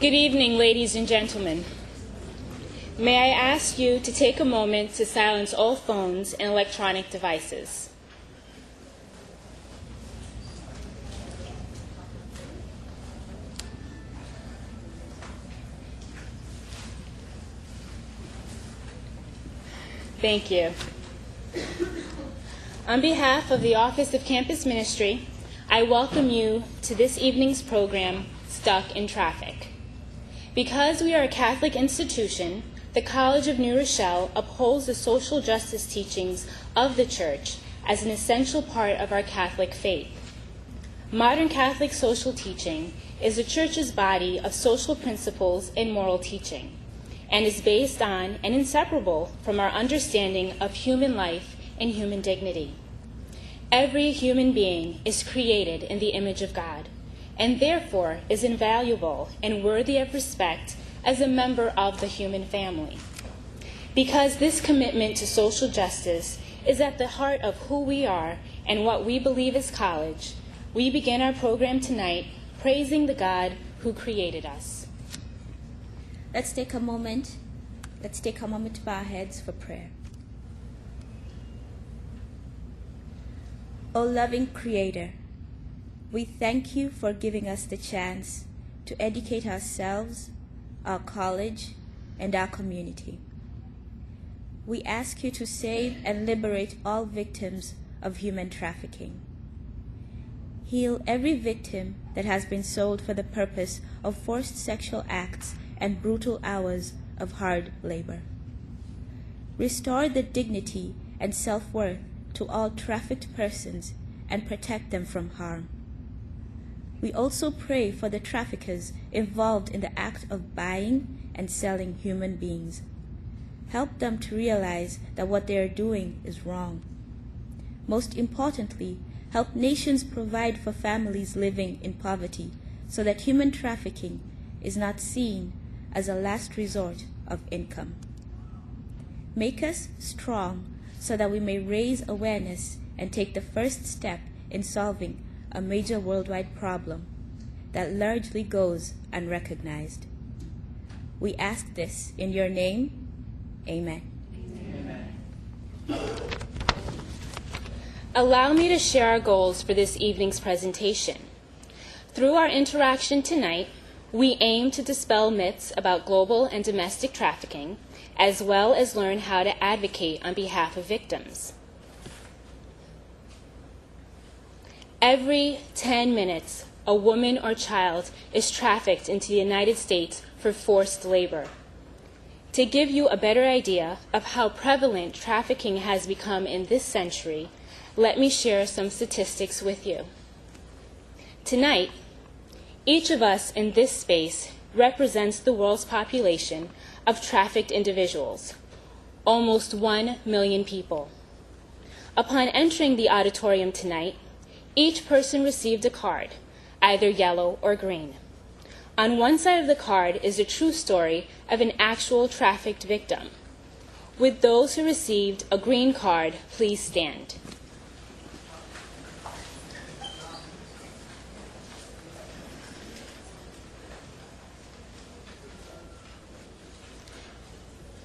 Good evening, ladies and gentlemen. May I ask you to take a moment to silence all phones and electronic devices. Thank you. On behalf of the Office of Campus Ministry, I welcome you to this evening's program, Stuck in Traffic. Because we are a Catholic institution, the College of New Rochelle upholds the social justice teachings of the Church as an essential part of our Catholic faith. Modern Catholic social teaching is the Church's body of social principles and moral teaching, and is based on and inseparable from our understanding of human life and human dignity. Every human being is created in the image of God, and therefore is invaluable and worthy of respect as a member of the human family. Because this commitment to social justice is at the heart of who we are and what we believe as college, we begin our program tonight praising the God who created us. Let's take a moment to bow our heads for prayer. O loving Creator, we thank you for giving us the chance to educate ourselves, our college, and our community. We ask you to save and liberate all victims of human trafficking. Heal every victim that has been sold for the purpose of forced sexual acts and brutal hours of hard labor. Restore the dignity and self-worth to all trafficked persons and protect them from harm. We also pray for the traffickers involved in the act of buying and selling human beings. Help them to realize that what they are doing is wrong. Most importantly, help nations provide for families living in poverty so that human trafficking is not seen as a last resort of income. Make us strong so that we may raise awareness and take the first step in solving a major worldwide problem that largely goes unrecognized. We ask this in your name. Amen. Amen. Allow me to share our goals for this evening's presentation. Through our interaction tonight, we aim to dispel myths about global and domestic trafficking, as well as learn how to advocate on behalf of victims. Every 10 minutes, a woman or child is trafficked into the United States for forced labor. To give you a better idea of how prevalent trafficking has become in this century, let me share some statistics with you. Tonight, each of us in this space represents the world's population of trafficked individuals, almost 1 million people. Upon entering the auditorium tonight, each person received a card, either yellow or green. On one side of the card is a true story of an actual trafficked victim. Would those who received a green card please stand?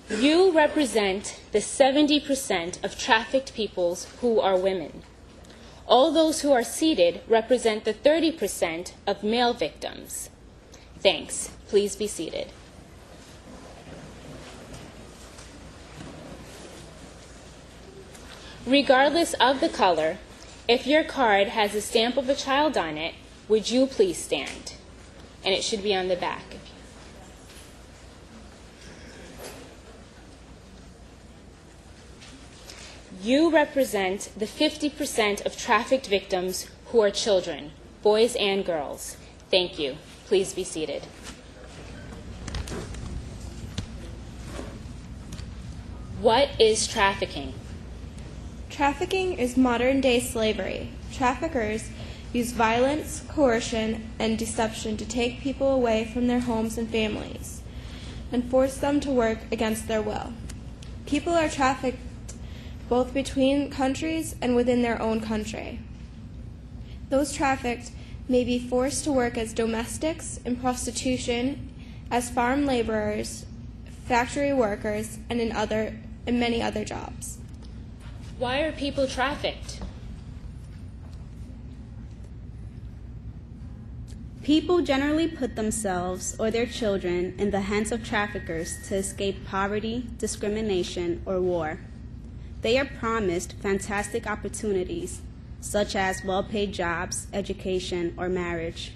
You represent the 70% of trafficked peoples who are women. All those who are seated represent the 30% of male victims. Thanks. Please be seated. Regardless of the color, if your card has a stamp of a child on it, would you please stand? And it should be on the back. You represent the 50% of trafficked victims who are children, boys and girls. Thank you. Please be seated. What is trafficking? Trafficking is modern-day slavery. Traffickers use violence, coercion, and deception to take people away from their homes and families and force them to work against their will. People are trafficked both between countries and within their own country. Those trafficked may be forced to work as domestics in prostitution as farm laborers, factory workers, and in many other jobs. Why are people trafficked? People generally put themselves or their children in the hands of traffickers to escape poverty, discrimination, or war. They are promised fantastic opportunities, such as well-paid jobs, education, or marriage.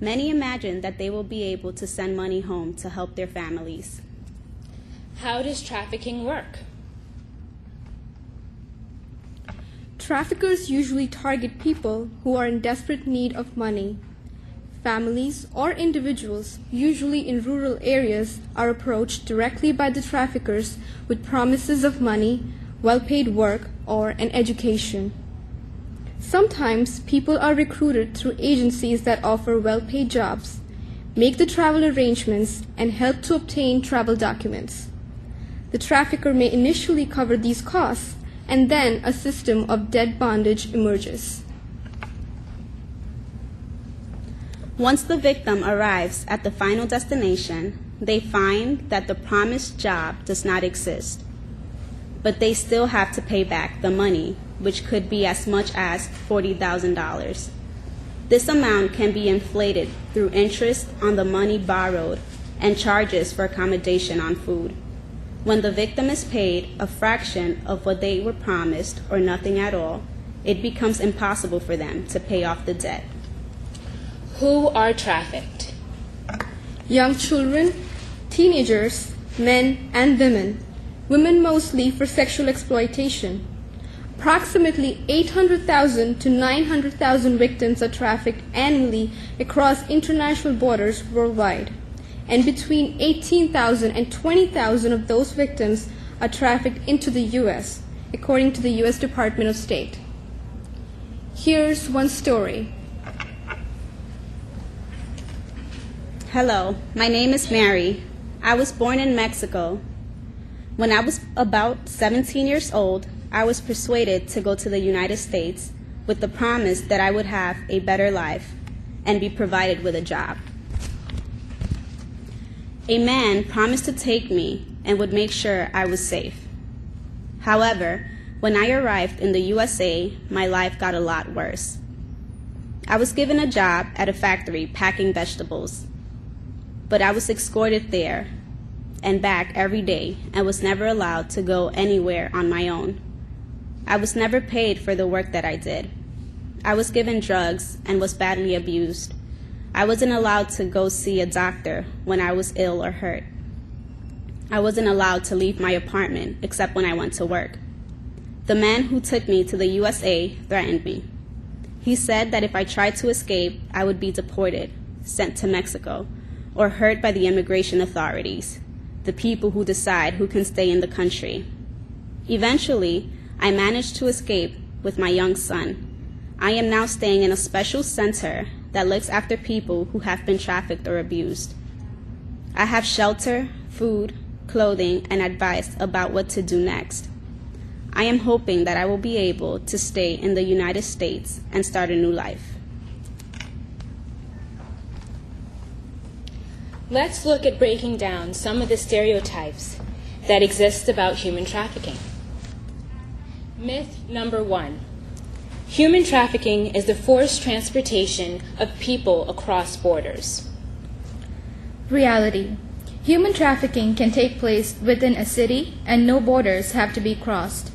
Many imagine that they will be able to send money home to help their families. How does trafficking work? Traffickers usually target people who are in desperate need of money. Families or individuals, usually in rural areas, are approached directly by the traffickers with promises of money, well-paid work, or an education. Sometimes people are recruited through agencies that offer well-paid jobs, make the travel arrangements, and help to obtain travel documents. The trafficker may initially cover these costs, and then a system of debt bondage emerges. Once the victim arrives at the final destination, they find that the promised job does not exist. But they still have to pay back the money, which could be as much as $40,000. This amount can be inflated through interest on the money borrowed and charges for accommodation on food. When the victim is paid a fraction of what they were promised or nothing at all, it becomes impossible for them to pay off the debt. Who are trafficked? Young children, teenagers, men, and women. Women mostly for sexual exploitation. Approximately 800,000 to 900,000 victims are trafficked annually across international borders worldwide, and between 18,000 and 20,000 of those victims are trafficked into the U.S., according to the U.S. Department of State. Here's one story. Hello, my name is Mary. I was born in Mexico. When I was about 17 years old, I was persuaded to go to the United States with the promise that I would have a better life and be provided with a job. A man promised to take me and would make sure I was safe. However, when I arrived in the USA, my life got a lot worse. I was given a job at a factory packing vegetables, but I was escorted there and back every day and was never allowed to go anywhere on my own. I was never paid for the work that I did. I was given drugs and was badly abused. I wasn't allowed to go see a doctor when I was ill or hurt. I wasn't allowed to leave my apartment except when I went to work. The man who took me to the USA threatened me. He said that if I tried to escape, I would be deported, sent to Mexico, or hurt by the immigration authorities, the people who decide who can stay in the country. Eventually, I managed to escape with my young son. I am now staying in a special center that looks after people who have been trafficked or abused. I have shelter, food, clothing, and advice about what to do next. I am hoping that I will be able to stay in the United States and start a new life. Let's look at breaking down some of the stereotypes that exist about human trafficking. Myth number 1. Human trafficking is the forced transportation of people across borders. Reality. Human trafficking can take place within a city and no borders have to be crossed.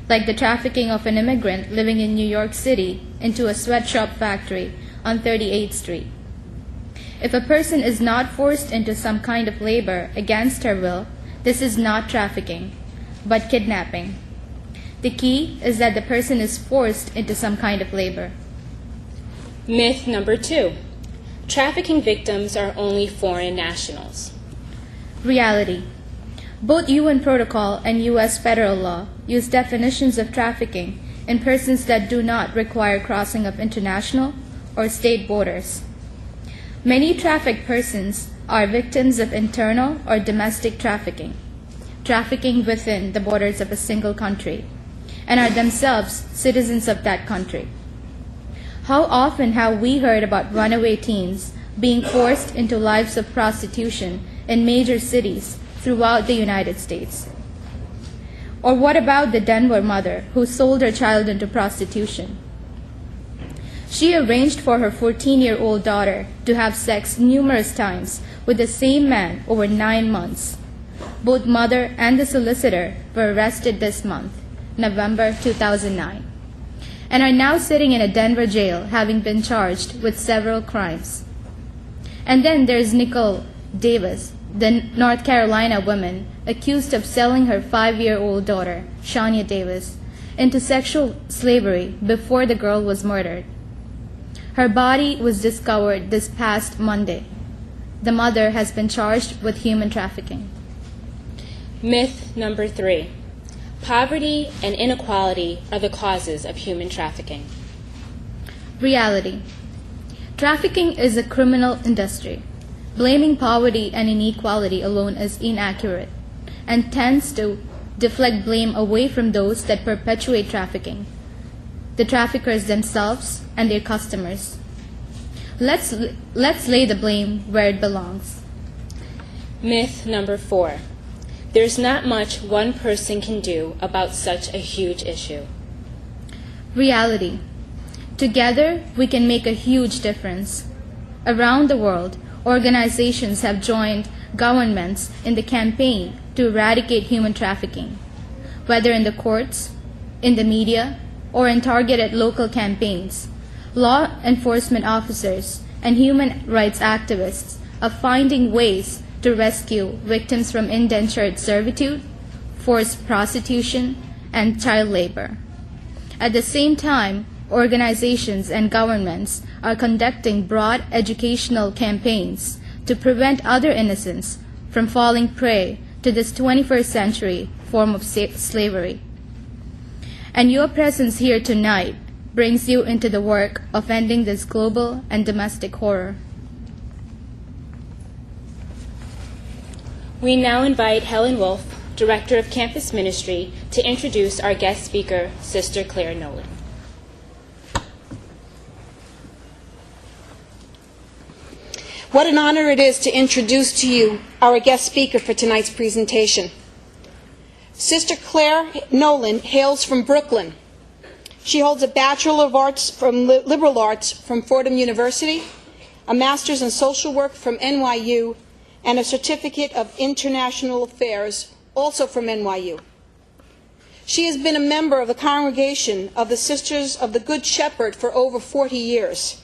Like the trafficking of an immigrant living in New York City into a sweatshop factory on 38th Street. If a person is not forced into some kind of labor against her will, this is not trafficking, but kidnapping. The key is that the person is forced into some kind of labor. Myth number 2. Trafficking victims are only foreign nationals. Reality. Both UN Protocol and US federal law use definitions of trafficking in persons that do not require crossing of international or state borders. Many trafficked persons are victims of internal or domestic trafficking, trafficking within the borders of a single country, and are themselves citizens of that country. How often have we heard about runaway teens being forced into lives of prostitution in major cities throughout the United States? Or what about the Denver mother who sold her child into prostitution? She arranged for her 14-year-old daughter to have sex numerous times with the same man over 9 months. Both mother and the solicitor were arrested this month, November 2009, and are now sitting in a Denver jail having been charged with several crimes. And then there's Nicole Davis, the North Carolina woman accused of selling her 5-year-old daughter, Shania Davis, into sexual slavery before the girl was murdered. Her body was discovered this past Monday. The mother has been charged with human trafficking. Myth number 3. Poverty and inequality are the causes of human trafficking. Reality. Trafficking is a criminal industry. Blaming poverty and inequality alone is inaccurate and tends to deflect blame away from those that perpetuate trafficking, the traffickers themselves and their customers. Let's lay the blame where it belongs. Myth number 4. There's not much one person can do about such a huge issue. Reality. Together, we can make a huge difference. Around the world, organizations have joined governments in the campaign to eradicate human trafficking, whether in the courts, in the media, or in targeted local campaigns. Law enforcement officers and human rights activists are finding ways to rescue victims from indentured servitude, forced prostitution, and child labor. At the same time, organizations and governments are conducting broad educational campaigns to prevent other innocents from falling prey to this 21st century form of slavery. And your presence here tonight brings you into the work of ending this global and domestic horror. We now invite Helen Wolf, Director of Campus Ministry, to introduce our guest speaker, Sister Clare Nolan. What an honor it is to introduce to you our guest speaker for tonight's presentation. Sister Clare Nolan hails from Brooklyn. She holds a Bachelor of Arts from Liberal Arts from Fordham University, a Master's in Social Work from NYU, and a Certificate of International Affairs, also from NYU. She has been a member of the congregation of the Sisters of the Good Shepherd for over 40 years.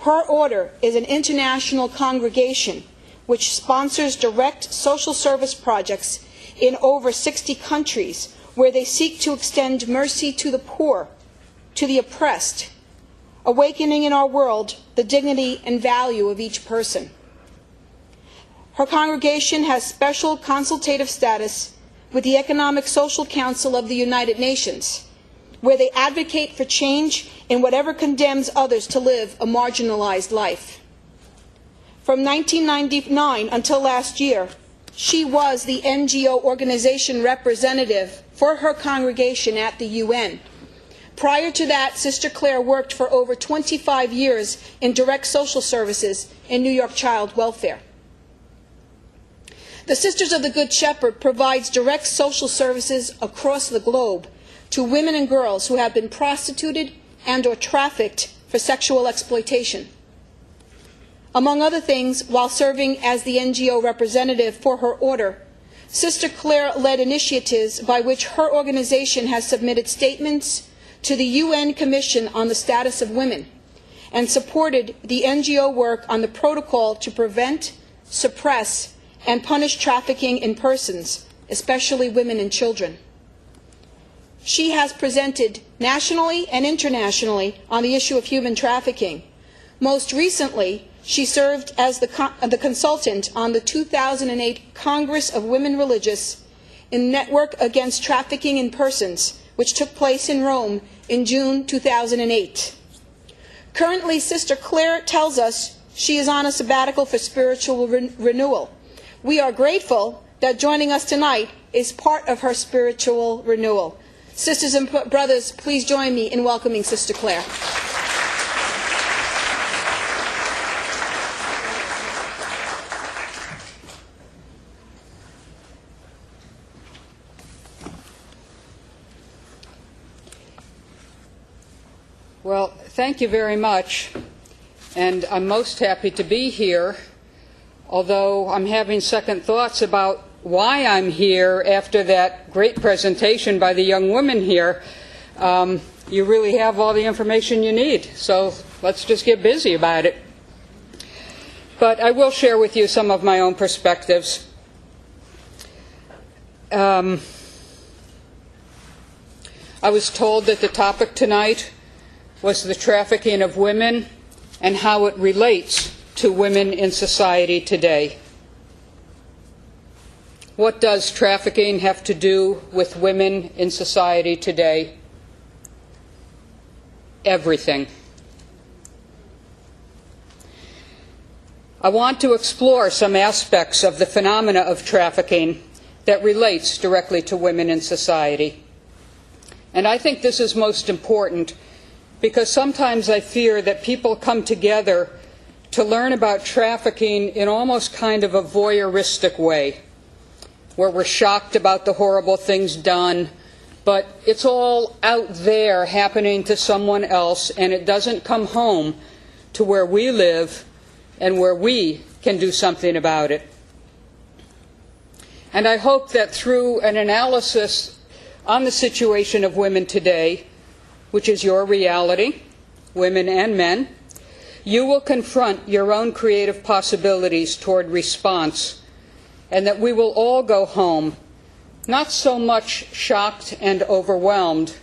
Her order is an international congregation which sponsors direct social service projects in over 60 countries where they seek to extend mercy to the poor, to the oppressed, awakening in our world the dignity and value of each person. Her congregation has special consultative status with the Economic Social Council of the United Nations, where they advocate for change in whatever condemns others to live a marginalized life. From 1999 until last year, she was the NGO organization representative for her congregation at the UN. Prior to that, Sister Clare worked for over 25 years in direct social services in New York child welfare. The Sisters of the Good Shepherd provides direct social services across the globe to women and girls who have been prostituted and/or trafficked for sexual exploitation. Among other things, while serving as the NGO representative for her order, Sister Clare led initiatives by which her organization has submitted statements to the UN Commission on the Status of Women and supported the NGO work on the protocol to prevent, suppress, and punish trafficking in persons, especially women and children. She has presented nationally and internationally on the issue of human trafficking. Most recently, she served as the consultant on the 2008 Congress of Women Religious in Network Against Trafficking in Persons, which took place in Rome in June 2008. Currently, Sister Clare tells us she is on a sabbatical for spiritual renewal. We are grateful that joining us tonight is part of her spiritual renewal. Sisters and brothers, please join me in welcoming Sister Clare. Thank you very much, and I'm most happy to be here, although I'm having second thoughts about why I'm here after that great presentation by the young women here. You really have all the information you need, so let's just get busy about it. But I will share with you some of my own perspectives. I was told that the topic tonight was the trafficking of women and how it relates to women in society today. What does trafficking have to do with women in society today? Everything. I want to explore some aspects of the phenomena of trafficking that relates directly to women in society. And I think this is most important because sometimes I fear that people come together to learn about trafficking in almost kind of a voyeuristic way, where we're shocked about the horrible things done, but it's all out there happening to someone else, and it doesn't come home to where we live and where we can do something about it. And I hope that through an analysis on the situation of women today, which is your reality, women and men, you will confront your own creative possibilities toward response, and that we will all go home not so much shocked and overwhelmed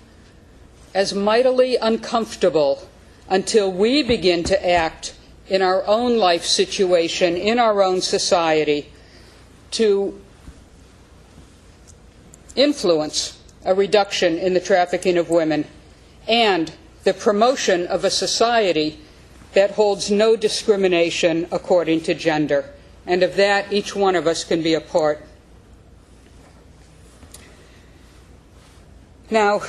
as mightily uncomfortable until we begin to act in our own life situation, in our own society, to influence a reduction in the trafficking of women and the promotion of a society that holds no discrimination according to gender. And of that, each one of us can be a part. Now,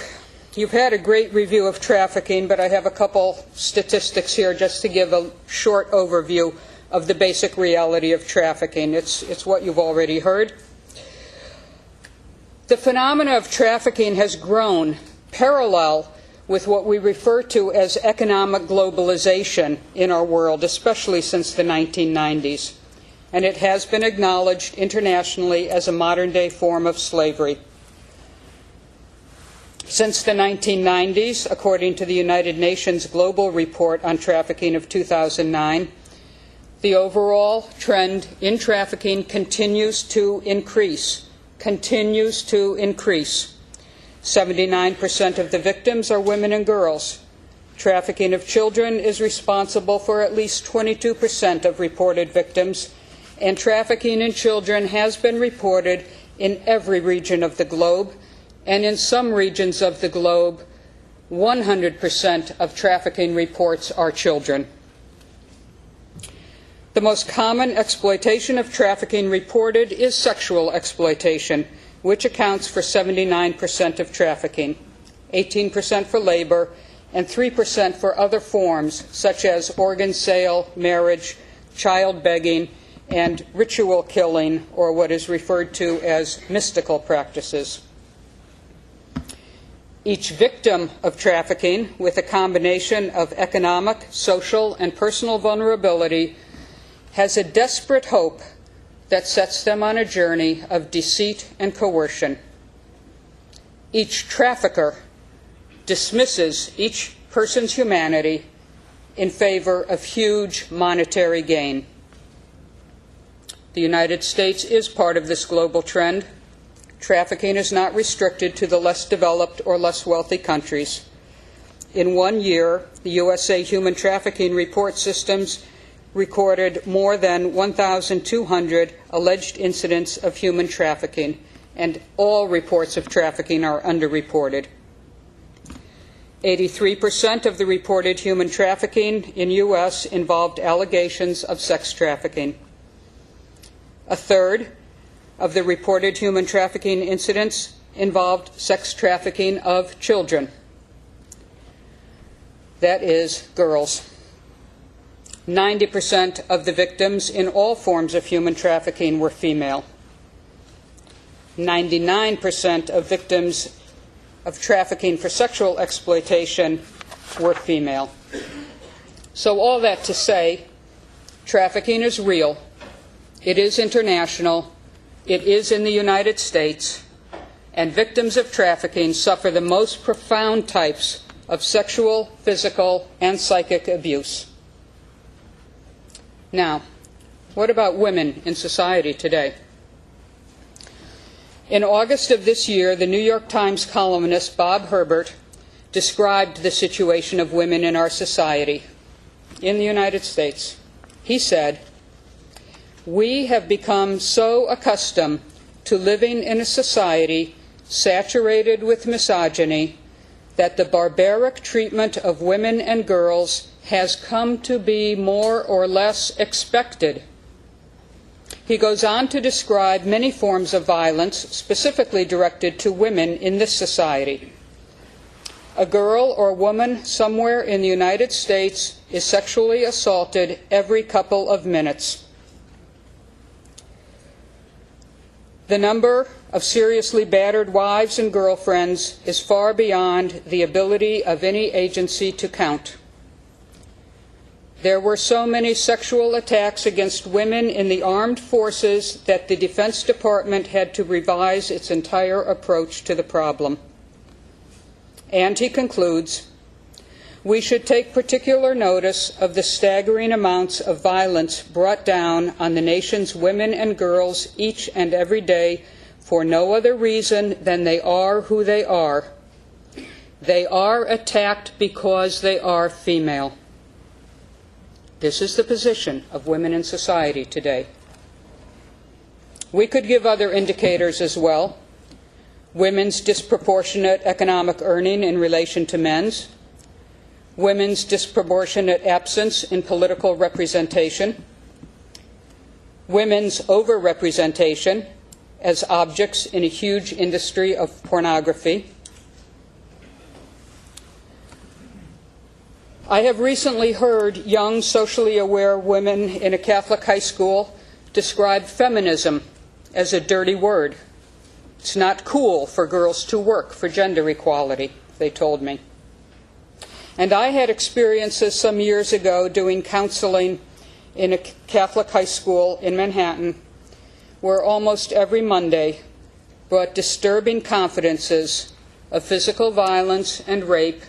you've had a great review of trafficking, but I have a couple statistics here just to give a short overview of the basic reality of trafficking. It's what you've already heard. The phenomena of trafficking has grown parallel with what we refer to as economic globalization in our world, especially since the 1990s. And it has been acknowledged internationally as a modern-day form of slavery. Since the 1990s, according to the United Nations Global Report on Trafficking of 2009, the overall trend in trafficking continues to increase. 79% of the victims are women and girls. Trafficking of children is responsible for at least 22% of reported victims, and trafficking in children has been reported in every region of the globe, and in some regions of the globe, 100% of trafficking reports are children. The most common exploitation of trafficking reported is sexual exploitation, which accounts for 79% of trafficking, 18% for labor, and 3% for other forms such as organ sale, marriage, child begging, and ritual killing, or what is referred to as mystical practices. Each victim of trafficking, with a combination of economic, social, and personal vulnerability, has a desperate hope that sets them on a journey of deceit and coercion. Each trafficker dismisses each person's humanity in favor of huge monetary gain. The United States is part of this global trend. Trafficking is not restricted to the less developed or less wealthy countries. In 1 year, the USA Human Trafficking Report Systems recorded more than 1,200 alleged incidents of human trafficking, and all reports of trafficking are underreported. 83% of the reported human trafficking in U.S. involved allegations of sex trafficking. A third of the reported human trafficking incidents involved sex trafficking of children. That is, girls. 90% of the victims in all forms of human trafficking were female. 99% of victims of trafficking for sexual exploitation were female. So all that to say, trafficking is real, it is international, it is in the United States, and victims of trafficking suffer the most profound types of sexual, physical, and psychic abuse. Now, what about women in society today? In August of this year, the New York Times columnist Bob Herbert described the situation of women in our society in the United States. He said, "We have become so accustomed to living in a society saturated with misogyny that the barbaric treatment of women and girls has come to be more or less expected." He goes on to describe many forms of violence specifically directed to women in this society. A girl or woman somewhere in the United States is sexually assaulted every couple of minutes. The number of seriously battered wives and girlfriends is far beyond the ability of any agency to count. There were so many sexual attacks against women in the armed forces that the Defense Department had to revise its entire approach to the problem. And he concludes, "We should take particular notice of the staggering amounts of violence brought down on the nation's women and girls each and every day for no other reason than they are who they are. They are attacked because they are female." This is the position of women in society today. We could give other indicators as well. Women's disproportionate economic earning in relation to men's, women's disproportionate absence in political representation, women's overrepresentation as objects in a huge industry of pornography. I have recently heard young, socially aware women in a Catholic high school describe feminism as a dirty word. It's not cool for girls to work for gender equality, they told me. And I had experiences some years ago doing counseling in a Catholic high school in Manhattan, where almost every Monday brought disturbing confidences of physical violence and rape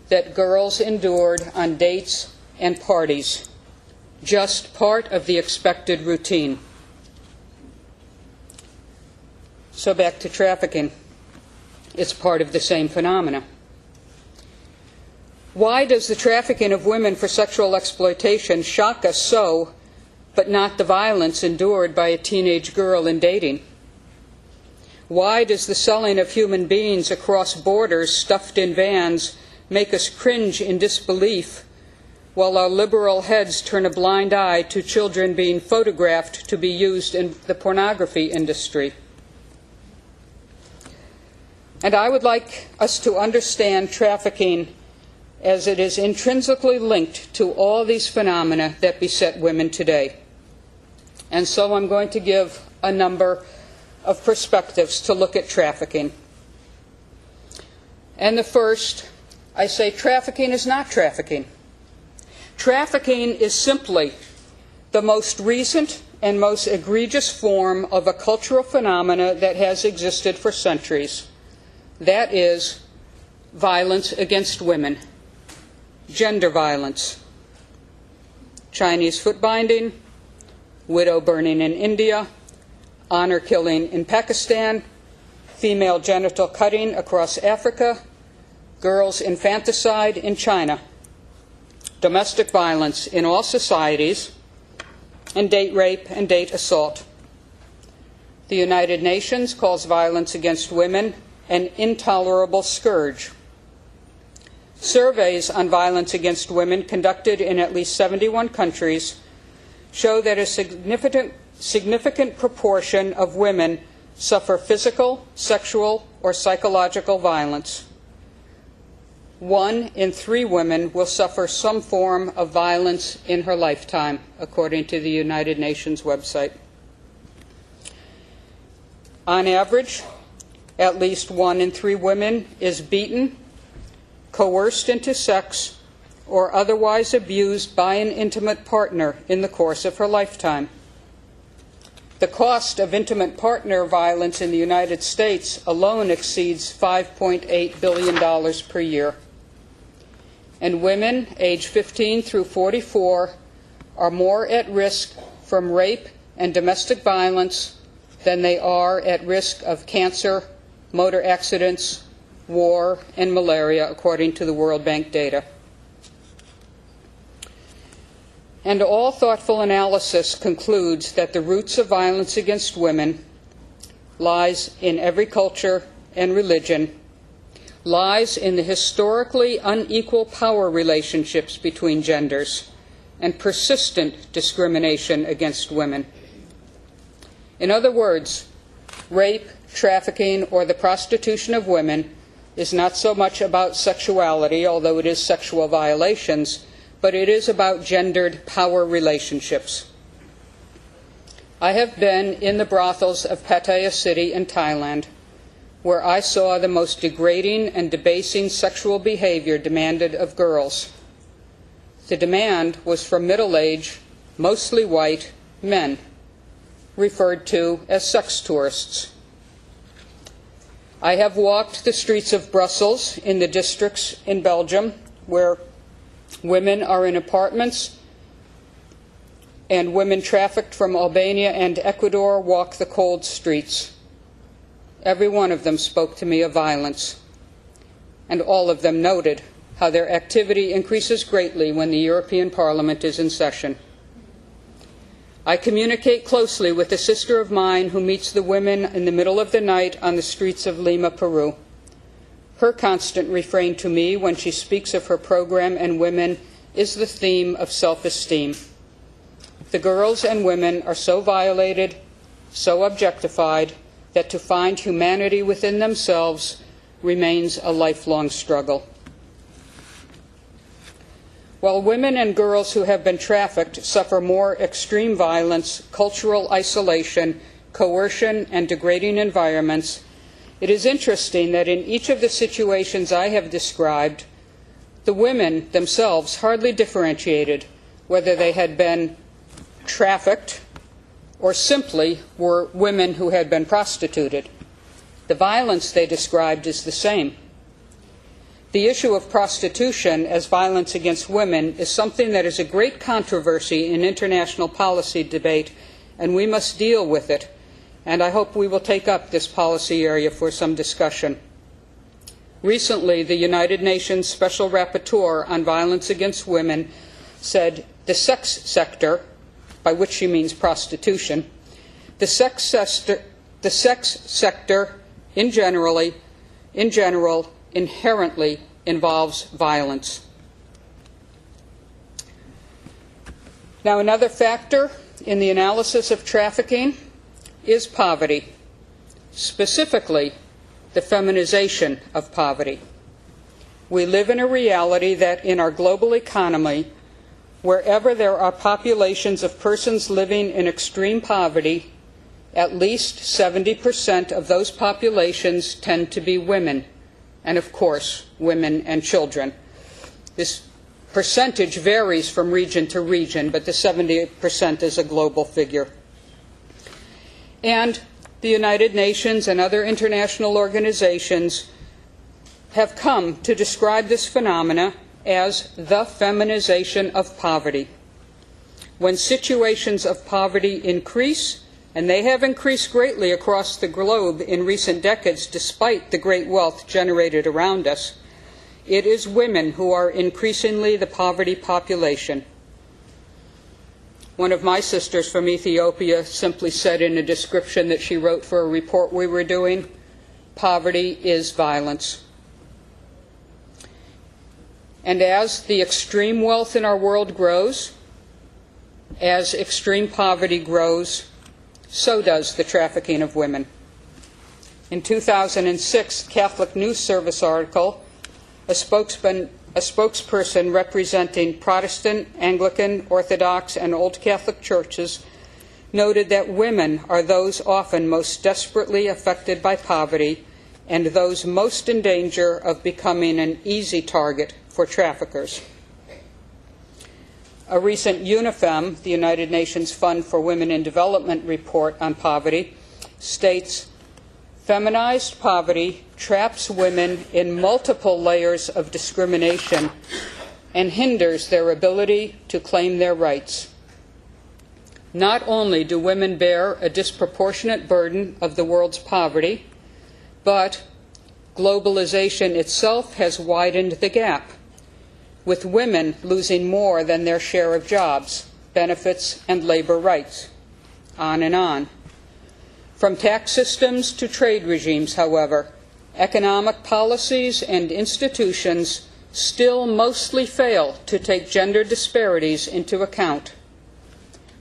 that girls endured on dates and parties, just part of the expected routine. So back to trafficking. It's part of the same phenomena. Why does the trafficking of women for sexual exploitation shock us so, but not the violence endured by a teenage girl in dating? Why does the selling of human beings across borders stuffed in vans make us cringe in disbelief, while our liberal heads turn a blind eye to children being photographed to be used in the pornography industry? And I would like us to understand trafficking as it is intrinsically linked to all these phenomena that beset women today. And so I'm going to give a number of perspectives to look at trafficking. And the first, I say trafficking is not trafficking. Trafficking is simply the most recent and most egregious form of a cultural phenomena that has existed for centuries. That is violence against women, gender violence, Chinese foot binding, widow burning in India, honor killing in Pakistan, female genital cutting across Africa, girls' infanticide in China, domestic violence in all societies, and date rape and date assault. The United Nations calls violence against women an intolerable scourge. Surveys on violence against women conducted in at least 71 countries show that a significant proportion of women suffer physical, sexual, or psychological violence. 1 in 3 women will suffer some form of violence in her lifetime, according to the United Nations website. On average, at least 1 in 3 women is beaten, coerced into sex, or otherwise abused by an intimate partner in the course of her lifetime. The cost of intimate partner violence in the United States alone exceeds $5.8 billion per year. And women aged 15 through 44 are more at risk from rape and domestic violence than they are at risk of cancer, motor accidents, war, and malaria, according to the World Bank data. And all thoughtful analysis concludes that the roots of violence against women lies in every culture and religion, lies in the historically unequal power relationships between genders, and persistent discrimination against women. In other words, rape, trafficking, or the prostitution of women is not so much about sexuality, although it is sexual violations, but it is about gendered power relationships. I have been in the brothels of Pattaya City in Thailand, where I saw the most degrading and debasing sexual behavior demanded of girls. The demand was from middle-aged, mostly white men, referred to as sex tourists. I have walked the streets of Brussels in the districts in Belgium where women are in apartments and women trafficked from Albania and Ecuador walk the cold streets. Every one of them spoke to me of violence, and all of them noted how their activity increases greatly when the European Parliament is in session. I communicate closely with a sister of mine who meets the women in the middle of the night on the streets of Lima, Peru. Her constant refrain to me when she speaks of her program and women is the theme of self-esteem. The girls and women are so violated, so objectified, that to find humanity within themselves remains a lifelong struggle. While women and girls who have been trafficked suffer more extreme violence, cultural isolation, coercion, and degrading environments, it is interesting that in each of the situations I have described, the women themselves hardly differentiated whether they had been trafficked or simply were women who had been prostituted. The violence they described is the same. The issue of prostitution as violence against women is something that is a great controversy in international policy debate, and we must deal with it. And I hope we will take up this policy area for some discussion. Recently, the United Nations Special Rapporteur on Violence Against Women said the sex sector, by which she means prostitution, the sex sector in general inherently involves violence. Now, another factor in the analysis of trafficking is poverty, specifically the feminization of poverty. We live in a reality that in our global economy, wherever there are populations of persons living in extreme poverty, at least 70% of those populations tend to be women, and of course, women and children. This percentage varies from region to region, but the 70% is a global figure. And the United Nations and other international organizations have come to describe this phenomena as the feminization of poverty. When situations of poverty increase, and they have increased greatly across the globe in recent decades despite the great wealth generated around us, it is women who are increasingly the poverty population. One of my sisters from Ethiopia simply said in a description that she wrote for a report we were doing, "Poverty is violence." And as the extreme wealth in our world grows, as extreme poverty grows, so does the trafficking of women. In 2006 Catholic News Service article, a spokesperson representing Protestant, Anglican, Orthodox, and Old Catholic churches noted that women are those often most desperately affected by poverty and those most in danger of becoming an easy target for traffickers. A recent UNIFEM, the United Nations Fund for Women in Development report on poverty, states, feminized poverty traps women in multiple layers of discrimination and hinders their ability to claim their rights. Not only do women bear a disproportionate burden of the world's poverty, but globalization itself has widened the gap, with women losing more than their share of jobs, benefits, and labor rights. On and on. From tax systems to trade regimes, however, economic policies and institutions still mostly fail to take gender disparities into account.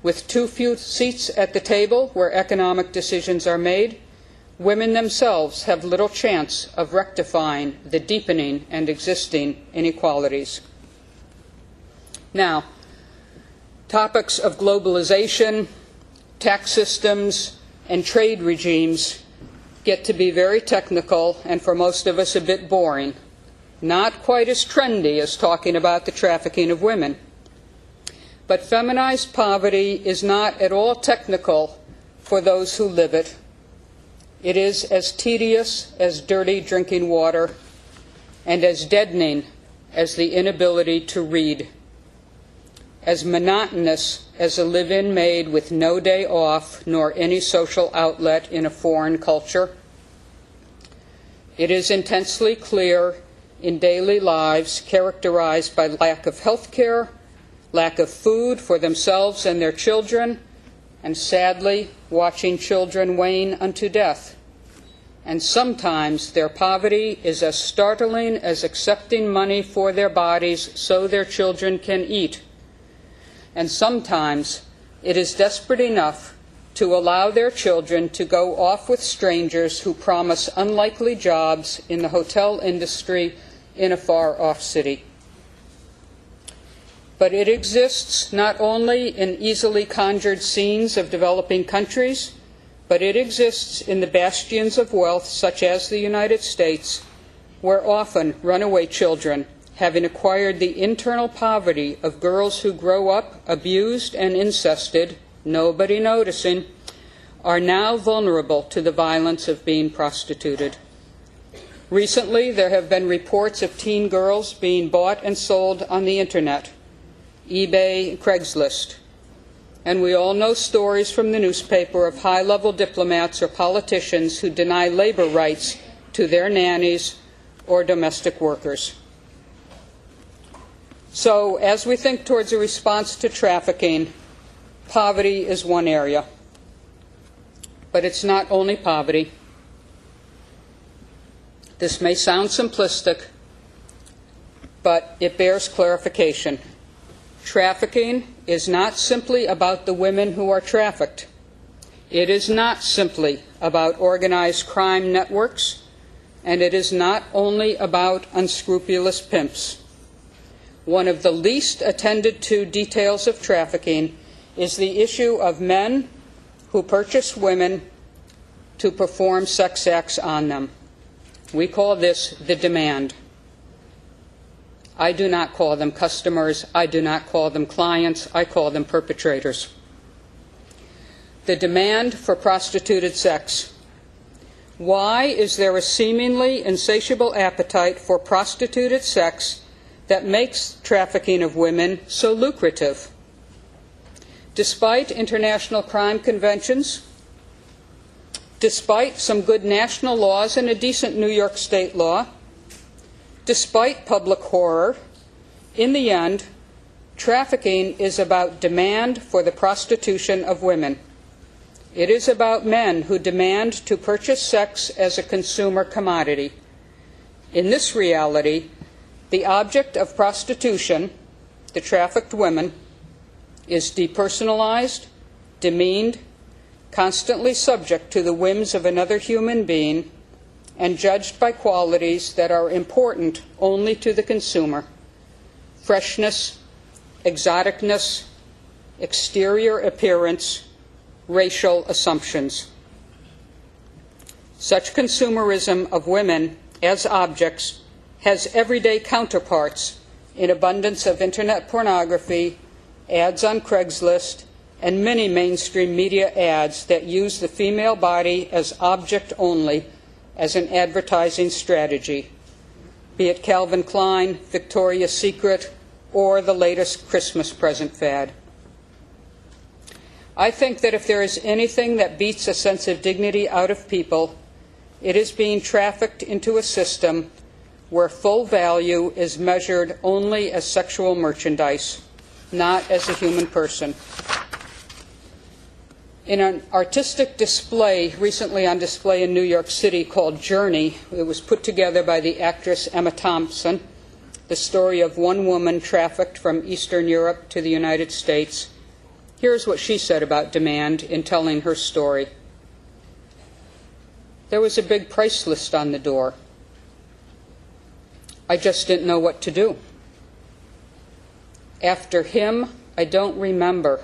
With too few seats at the table where economic decisions are made, women themselves have little chance of rectifying the deepening and existing inequalities. Now, topics of globalization, tax systems, and trade regimes get to be very technical and for most of us a bit boring. Not quite as trendy as talking about the trafficking of women. But feminized poverty is not at all technical for those who live it. It is as tedious as dirty drinking water and as deadening as the inability to read, as monotonous as a live-in maid with no day off nor any social outlet in a foreign culture. It is intensely clear in daily lives characterized by lack of health care, lack of food for themselves and their children, and sadly, watching children wane unto death. And sometimes their poverty is as startling as accepting money for their bodies so their children can eat. And sometimes it is desperate enough to allow their children to go off with strangers who promise unlikely jobs in the hotel industry in a far-off city. But it exists not only in easily conjured scenes of developing countries, but it exists in the bastions of wealth, such as the United States, where often runaway children, having acquired the internal poverty of girls who grow up abused and incested, nobody noticing, are now vulnerable to the violence of being prostituted. Recently, there have been reports of teen girls being bought and sold on the Internet, eBay, Craigslist. And we all know stories from the newspaper of high-level diplomats or politicians who deny labor rights to their nannies or domestic workers. So, as we think towards a response to trafficking, poverty is one area. But it's not only poverty. This may sound simplistic, but it bears clarification. Trafficking is not simply about the women who are trafficked. It is not simply about organized crime networks, and it is not only about unscrupulous pimps. One of the least attended to details of trafficking is the issue of men who purchase women to perform sex acts on them. We call this the demand. I do not call them customers. I do not call them clients. I call them perpetrators. The demand for prostituted sex. Why is there a seemingly insatiable appetite for prostituted sex that makes trafficking of women so lucrative? Despite international crime conventions, despite some good national laws and a decent New York state law, despite public horror, in the end, trafficking is about demand for the prostitution of women. It is about men who demand to purchase sex as a consumer commodity. In this reality, the object of prostitution, the trafficked women, is depersonalized, demeaned, constantly subject to the whims of another human being, and judged by qualities that are important only to the consumer: freshness, exoticness, exterior appearance, racial assumptions. Such consumerism of women as objects has everyday counterparts in abundance of internet pornography ads on Craigslist, and many mainstream media ads that use the female body as object only as an advertising strategy, be it Calvin Klein, Victoria's Secret, or the latest Christmas present fad. I think that if there is anything that beats a sense of dignity out of people, it is being trafficked into a system where full value is measured only as sexual merchandise, not as a human person. In an artistic display recently on display in New York City called Journey, it was put together by the actress Emma Thompson, the story of one woman trafficked from Eastern Europe to the United States. Here's what she said about demand in telling her story. There was a big price list on the door. I just didn't know what to do. After him, I don't remember.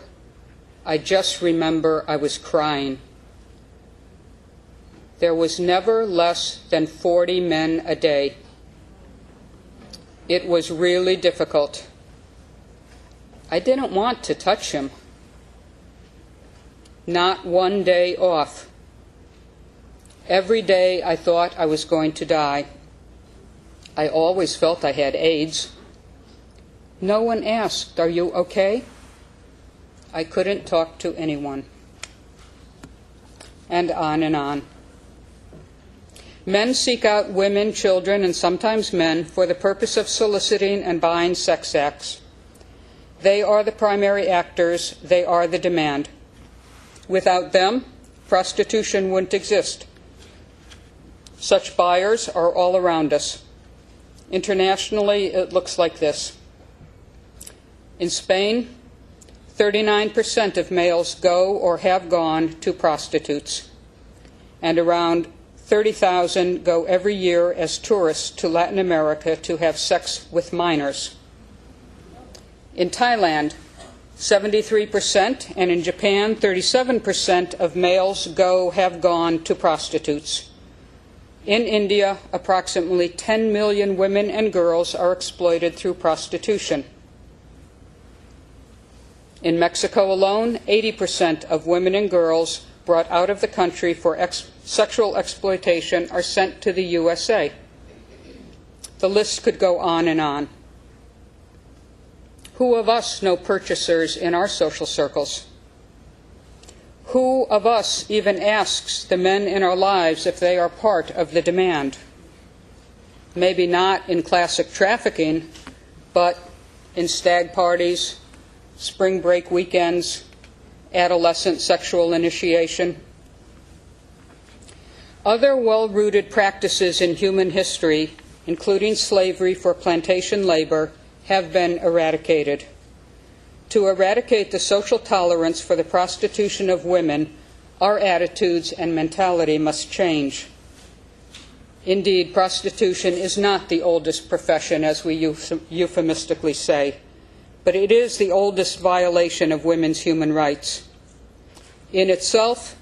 I just remember I was crying. There was never less than 40 men a day. It was really difficult. I didn't want to touch him. Not one day off. Every day I thought I was going to die. I always felt I had AIDS. No one asked, "Are you okay?" I couldn't talk to anyone. And on and on. Men seek out women, children, and sometimes men for the purpose of soliciting and buying sex acts. They are the primary actors. They are the demand. Without them, prostitution wouldn't exist. Such buyers are all around us. Internationally, it looks like this. In Spain, 39% of males go or have gone to prostitutes, and around 30,000 go every year as tourists to Latin America to have sex with minors. In Thailand, 73%, and in Japan, 37% of males have gone to prostitutes. In India, approximately 10 million women and girls are exploited through prostitution. In Mexico alone, 80% of women and girls brought out of the country for sexual exploitation are sent to the USA. The list could go on and on. Who of us know purchasers in our social circles? Who of us even asks the men in our lives if they are part of the demand? Maybe not in classic trafficking, but in stag parties, spring break weekends, adolescent sexual initiation. Other well-rooted practices in human history, including slavery for plantation labor, have been eradicated. To eradicate the social tolerance for the prostitution of women, our attitudes and mentality must change. Indeed, prostitution is not the oldest profession, as we euphemistically say, but it is the oldest violation of women's human rights. In itself,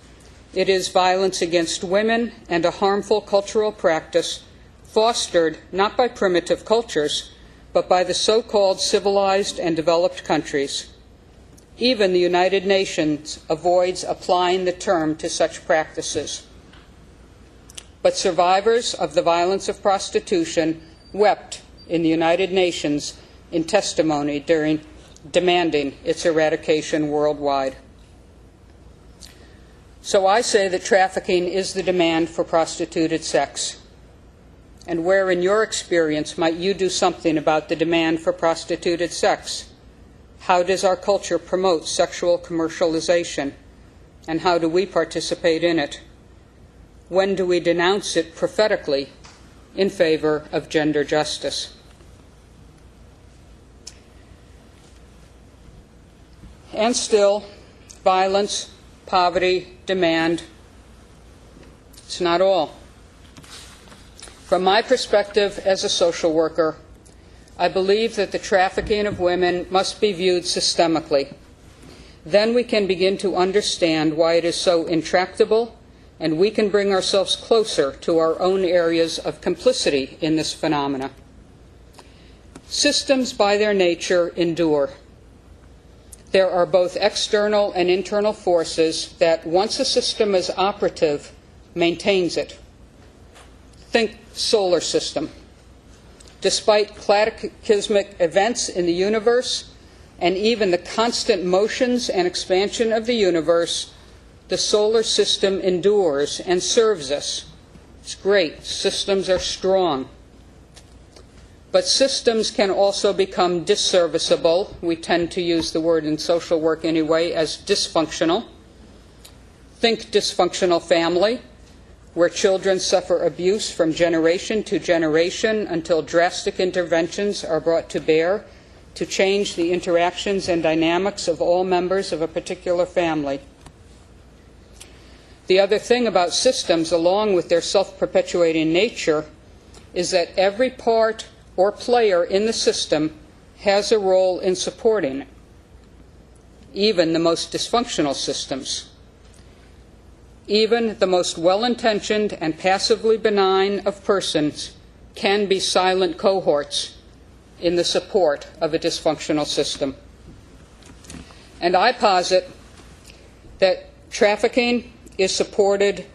it is violence against women and a harmful cultural practice fostered not by primitive cultures, but by the so-called civilized and developed countries. Even the United Nations avoids applying the term to such practices. But survivors of the violence of prostitution wept in the United Nations in testimony during demanding its eradication worldwide. So I say that trafficking is the demand for prostituted sex. And where, in your experience, might you do something about the demand for prostituted sex? How does our culture promote sexual commercialization? And how do we participate in it? When do we denounce it prophetically in favor of gender justice? And still, violence, poverty, demand, it's not all. From my perspective as a social worker, I believe that the trafficking of women must be viewed systemically. Then we can begin to understand why it is so intractable, and we can bring ourselves closer to our own areas of complicity in this phenomena. Systems, by their nature, endure. there are both external and internal forces that, once a system is operative, maintains it. Think solar system. Despite cataclysmic events in the universe and even the constant motions and expansion of the universe, the solar system endures and serves us. It's great. Systems are strong. But systems can also become disserviceable. We tend to use the word in social work anyway as dysfunctional. Think dysfunctional family, where children suffer abuse from generation to generation until drastic interventions are brought to bear to change the interactions and dynamics of all members of a particular family. The other thing about systems, along with their self-perpetuating nature, is that every part or player in the system has a role in supporting it, even the most dysfunctional systems. Even the most well-intentioned and passively benign of persons can be silent cohorts in the support of a dysfunctional system. And I posit that trafficking is supported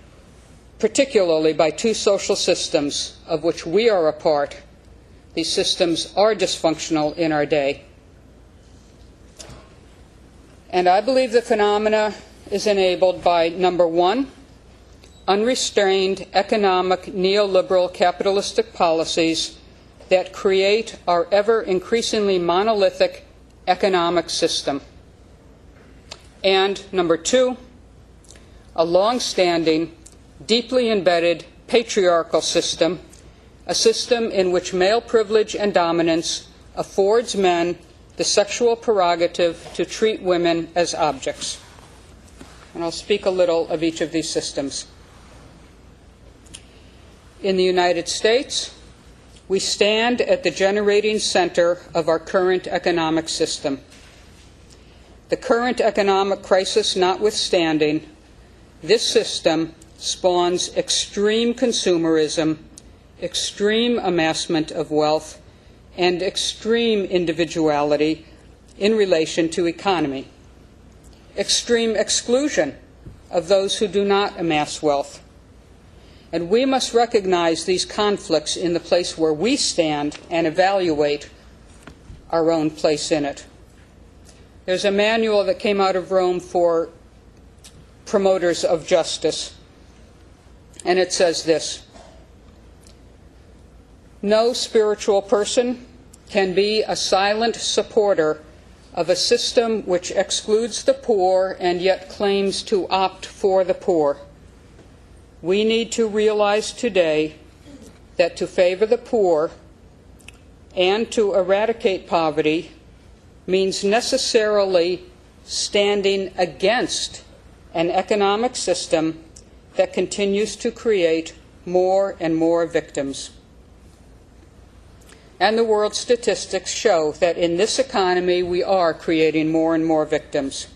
particularly by two social systems of which we are a part. These systems are dysfunctional in our day. And I believe the phenomena is enabled by, number one, unrestrained economic neoliberal capitalistic policies that create our ever increasingly monolithic economic system. And number two, a long-standing, deeply embedded patriarchal system, a system in which male privilege and dominance affords men the sexual prerogative to treat women as objects. And I'll speak a little of each of these systems. In the United States, we stand at the generating center of our current economic system. The current economic crisis notwithstanding, this system spawns extreme consumerism, extreme amassment of wealth, and extreme individuality in relation to economy, extreme exclusion of those who do not amass wealth. And we must recognize these conflicts in the place where we stand and evaluate our own place in it. There's a manual that came out of Rome for promoters of justice, and it says this: no spiritual person can be a silent supporter of a system which excludes the poor and yet claims to opt for the poor. We need to realize today that to favor the poor and to eradicate poverty means necessarily standing against an economic system that continues to create more and more victims. And the world statistics show that in this economy we are creating more and more victims.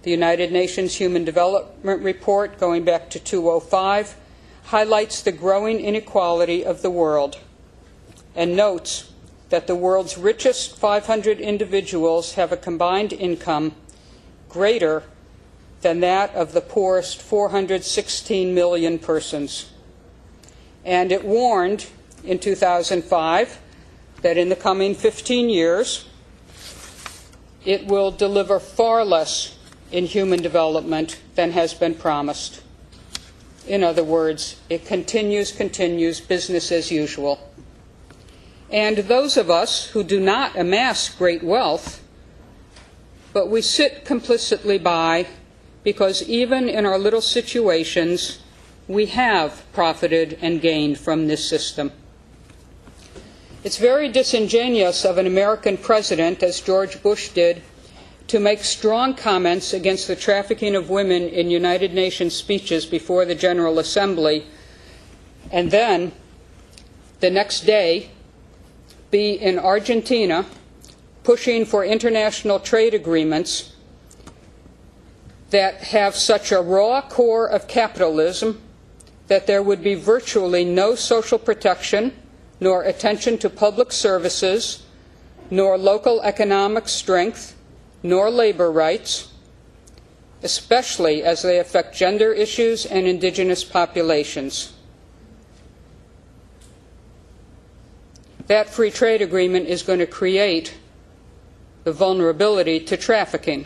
The United Nations Human Development Report, going back to 2005, highlights the growing inequality of the world and notes that the world's richest 500 individuals have a combined income greater than that of the poorest 416 million persons. And it warned in 2005 that in the coming 15 years, it will deliver far less in human development than has been promised. In other words, it continues business as usual. And those of us who do not amass great wealth, but we sit complicitly by because even in our little situations, we have profited and gained from this system. It's very disingenuous of an American president, as George Bush did, to make strong comments against the trafficking of women in United Nations speeches before the General Assembly, and then the next day be in Argentina pushing for international trade agreements that have such a raw core of capitalism that there would be virtually no social protection, nor attention to public services, nor local economic strength, nor labor rights, especially as they affect gender issues and indigenous populations. That free trade agreement is going to create the vulnerability to trafficking.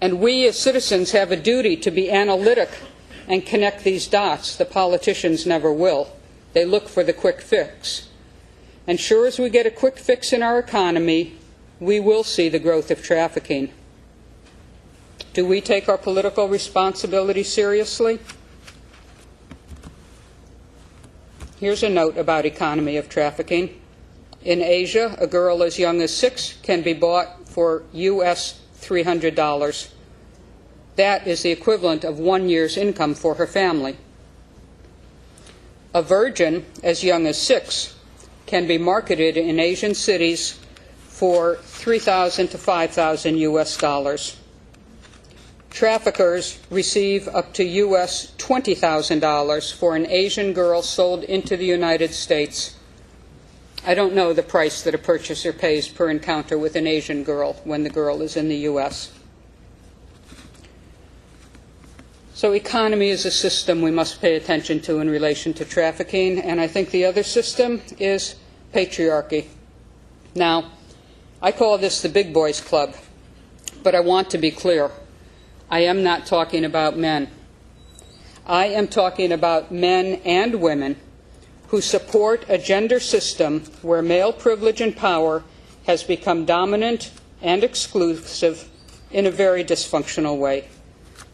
And we as citizens have a duty to be analytic and connect these dots. The politicians never will. They look for the quick fix. And sure as we get a quick fix in our economy, we will see the growth of trafficking. Do we take our political responsibility seriously? Here's a note about economy of trafficking. In Asia, a girl as young as 6 can be bought for US $300. That is the equivalent of 1 year's income for her family. A virgin as young as 6 can be marketed in Asian cities for $3,000 to $5,000 US dollars. Traffickers receive up to US $20,000 for an Asian girl sold into the United States. I don't know the price that a purchaser pays per encounter with an Asian girl when the girl is in the U.S. So economy is a system we must pay attention to in relation to trafficking, and I think the other system is patriarchy. Now, I call this the big boys club, but I want to be clear. I am not talking about men. I am talking about men and women who support a gender system where male privilege and power has become dominant and exclusive in a very dysfunctional way,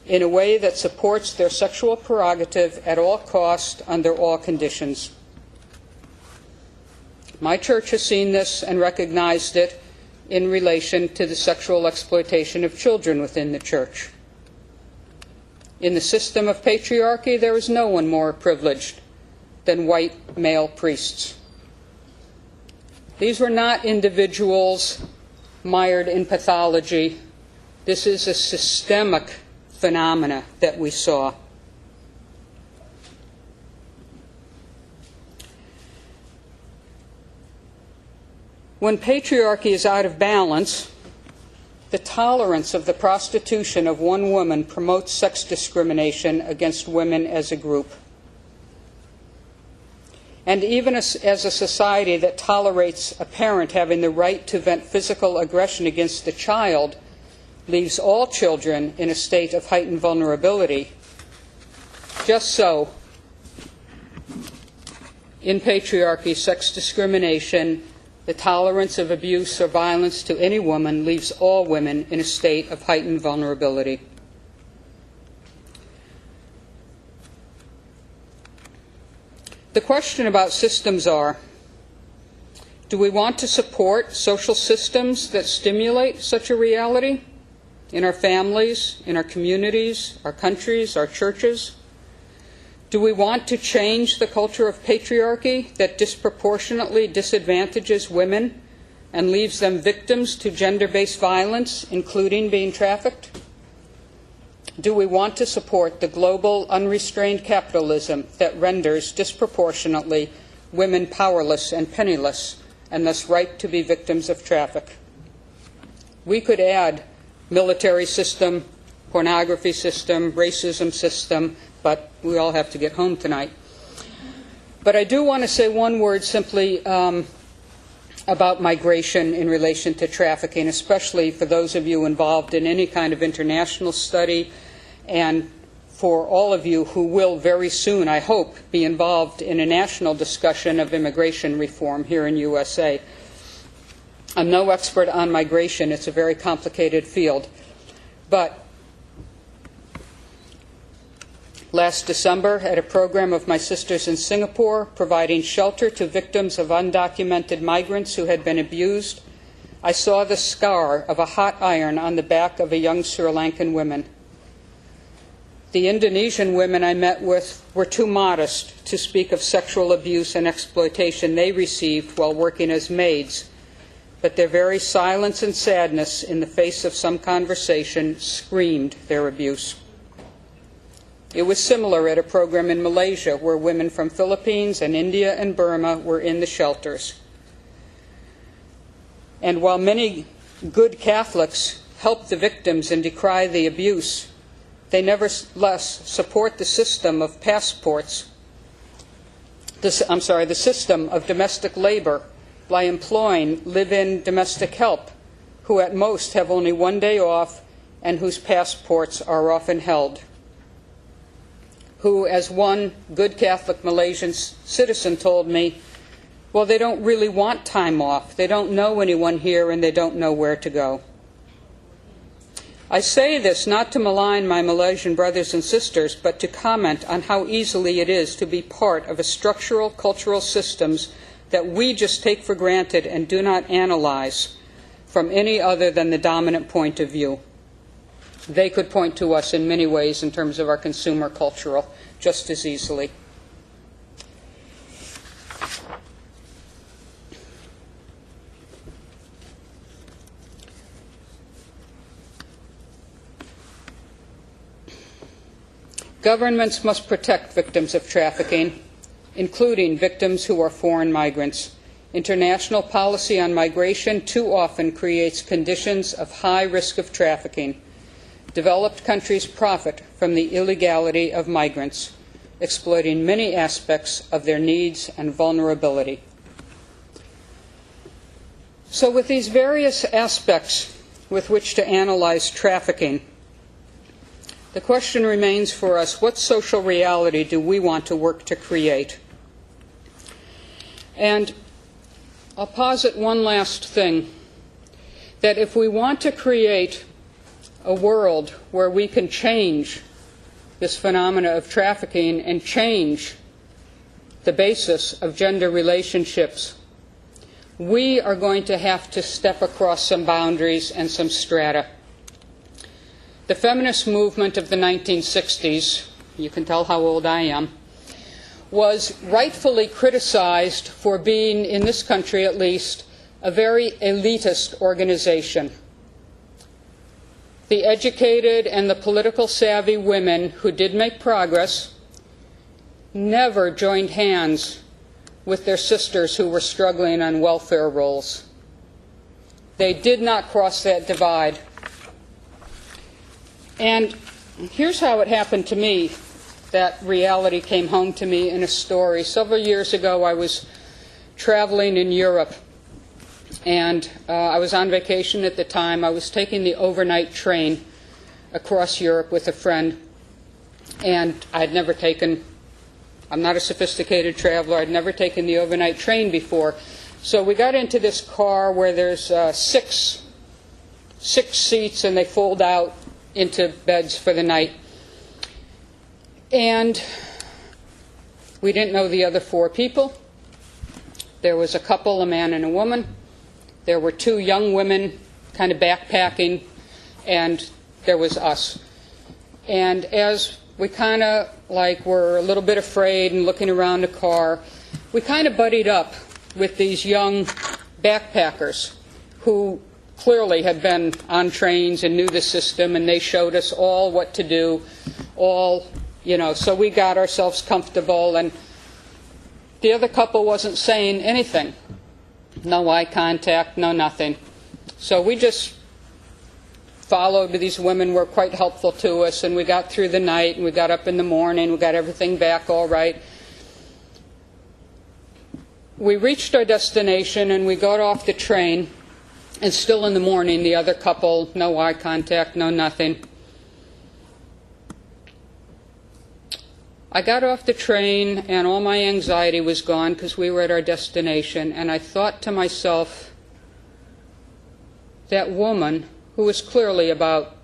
in a way that supports their sexual prerogative at all costs under all conditions. My church has seen this and recognized it in relation to the sexual exploitation of children within the church. In the system of patriarchy, there is no one more privileged than white male priests. These were not individuals mired in pathology. This is a systemic phenomena that we saw. When patriarchy is out of balance, the tolerance of the prostitution of one woman promotes sex discrimination against women as a group. And even as a society that tolerates a parent having the right to vent physical aggression against the child leaves all children in a state of heightened vulnerability, just so, in patriarchy, sex discrimination, the tolerance of abuse or violence to any woman leaves all women in a state of heightened vulnerability. The question about systems are, do we want to support social systems that stimulate such a reality in our families, in our communities, our countries, our churches? Do we want to change the culture of patriarchy that disproportionately disadvantages women and leaves them victims to gender-based violence, including being trafficked? Do we want to support the global unrestrained capitalism that renders disproportionately women powerless and penniless and thus ripe to be victims of traffic? We could add military system, pornography system, racism system, but we all have to get home tonight. But I do want to say one word simply about migration in relation to trafficking, especially for those of you involved in any kind of international study, and for all of you who will very soon, I hope, be involved in a national discussion of immigration reform here in USA. I'm no expert on migration. It's a very complicated field. But last December, at a program of my sisters in Singapore providing shelter to victims of undocumented migrants who had been abused, I saw the scar of a hot iron on the back of a young Sri Lankan woman. The Indonesian women I met with were too modest to speak of sexual abuse and exploitation they received while working as maids, but their very silence and sadness in the face of some conversation screamed their abuse. It was similar at a program in Malaysia where women from Philippines and India and Burma were in the shelters. And while many good Catholics help the victims and decry the abuse, they nevertheless support the system of passports, the system of domestic labor by employing live-in domestic help who at most have only one day off and whose passports are often held. Who, as one good Catholic Malaysian citizen told me, well, they don't really want time off. They don't know anyone here and they don't know where to go. I say this not to malign my Malaysian brothers and sisters, but to comment on how easily it is to be part of a structural cultural systems that we just take for granted and do not analyze from any other than the dominant point of view. They could point to us in many ways in terms of our consumer cultural just as easily. Governments must protect victims of trafficking, including victims who are foreign migrants. International policy on migration too often creates conditions of high risk of trafficking. Developed countries profit from the illegality of migrants, exploiting many aspects of their needs and vulnerability. So with these various aspects with which to analyze trafficking, the question remains for us, what social reality do we want to work to create? And I'll posit one last thing, that if we want to create a world where we can change this phenomena of trafficking and change the basis of gender relationships, we are going to have to step across some boundaries and some strata. The feminist movement of the 1960s, you can tell how old I am, was rightfully criticized for being, in this country at least, a very elitist organization. The educated and the political savvy women who did make progress never joined hands with their sisters who were struggling on welfare rolls. They did not cross that divide. And here's how it happened to me. That reality came home to me in a story. Several years ago, I was traveling in Europe, and I was on vacation at the time. I was taking the overnight train across Europe with a friend, and I'm not a sophisticated traveler. I'd never taken the overnight train before. So we got into this car where there's six seats, and they fold out into beds for the night. And we didn't know the other four people. There was a couple, a man and a woman. There were two young women kind of backpacking, and there was us. And as we kind of were a little bit afraid and looking around the car, we kind of buddied up with these young backpackers who clearly had been on trains and knew the system, and they showed us all what to do, so we got ourselves comfortable, and the other couple wasn't saying anything. No eye contact, no nothing. So we just followed. These women were quite helpful to us, and we got through the night, and we got up in the morning, we got everything back all right. We reached our destination, and we got off the train. And still in the morning, the other couple, no eye contact, no nothing. I got off the train, and all my anxiety was gone because we were at our destination. And I thought to myself, that woman, who was clearly about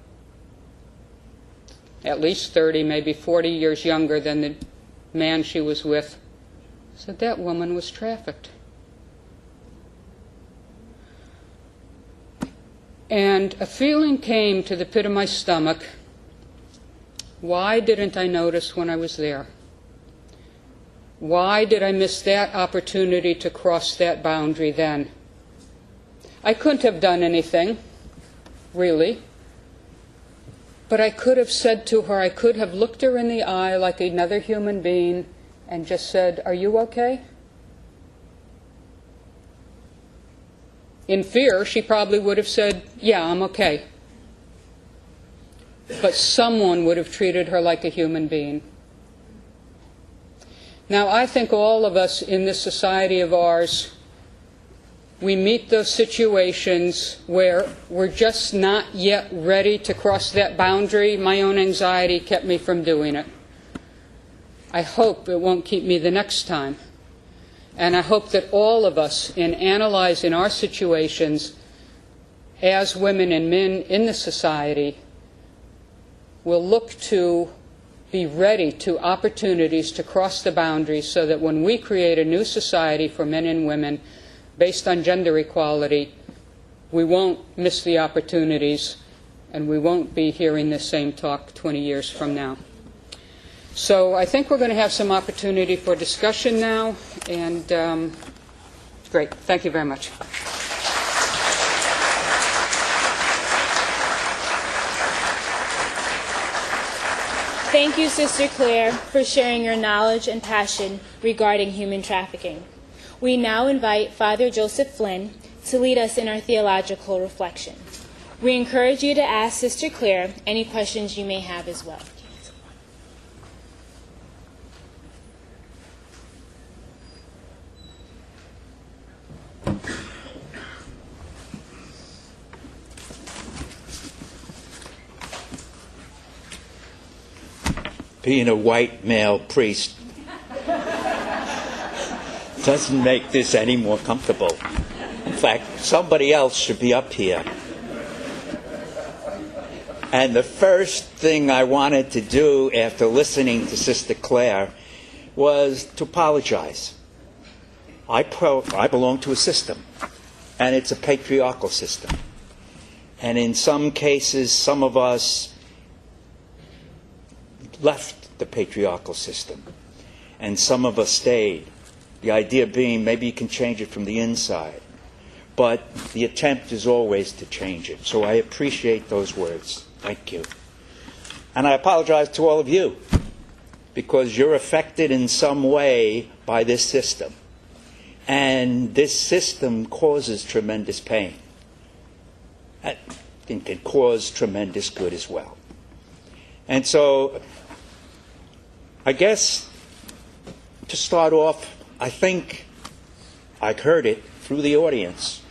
at least 30, maybe 40 years younger than the man she was with, said that woman was trafficked. And a feeling came to the pit of my stomach. Why didn't I notice when I was there? Why did I miss that opportunity to cross that boundary then? I couldn't have done anything, really. But I could have said to her, I could have looked her in the eye like another human being and just said, "Are you okay?" in fear, she probably would have said, yeah, I'm okay. But someone would have treated her like a human being. Now, I think all of us in this society of ours, we meet those situations where we're just not yet ready to cross that boundary. My own anxiety kept me from doing it. I hope it won't keep me the next time. And I hope that all of us, in analyzing our situations as women and men in the society, will look to be ready to opportunities to cross the boundaries so that when we create a new society for men and women based on gender equality, we won't miss the opportunities and we won't be hearing this same talk 20 years from now. So I think we're going to have some opportunity for discussion now, and great. Thank you very much. Thank you, Sister Clare, for sharing your knowledge and passion regarding human trafficking. We now invite Father Joseph Flynn to lead us in our theological reflection. We encourage you to ask Sister Clare any questions you may have as well. Being a white male priest doesn't make this any more comfortable. In fact, somebody else should be up here. And the first thing I wanted to do after listening to Sister Clare was to apologize. I belong to a system, and it's a patriarchal system. And in some cases, some of us left the patriarchal system, and some of us stayed. The idea being maybe you can change it from the inside, but the attempt is always to change it. So I appreciate those words. Thank you. And I apologize to all of you, because you're affected in some way by this system. And this system causes tremendous pain. I think it can cause tremendous good as well. And so I guess to start off, I think I heard it through the audience.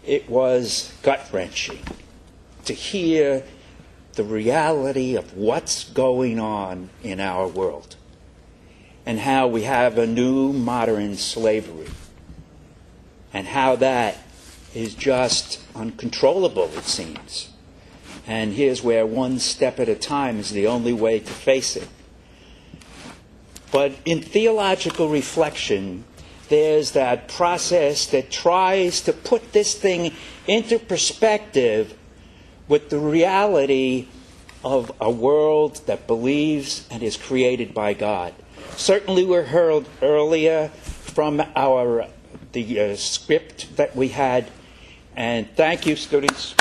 It was gut-wrenching to hear the reality of what's going on in our world and how we have a new modern slavery and how that is just uncontrollable, it seems. And here's where one step at a time is the only way to face it. But in theological reflection, there's that process that tries to put this thing into perspective with the reality of a world that believes and is created by God. Certainly we heard earlier from the script that we had, and thank you, students.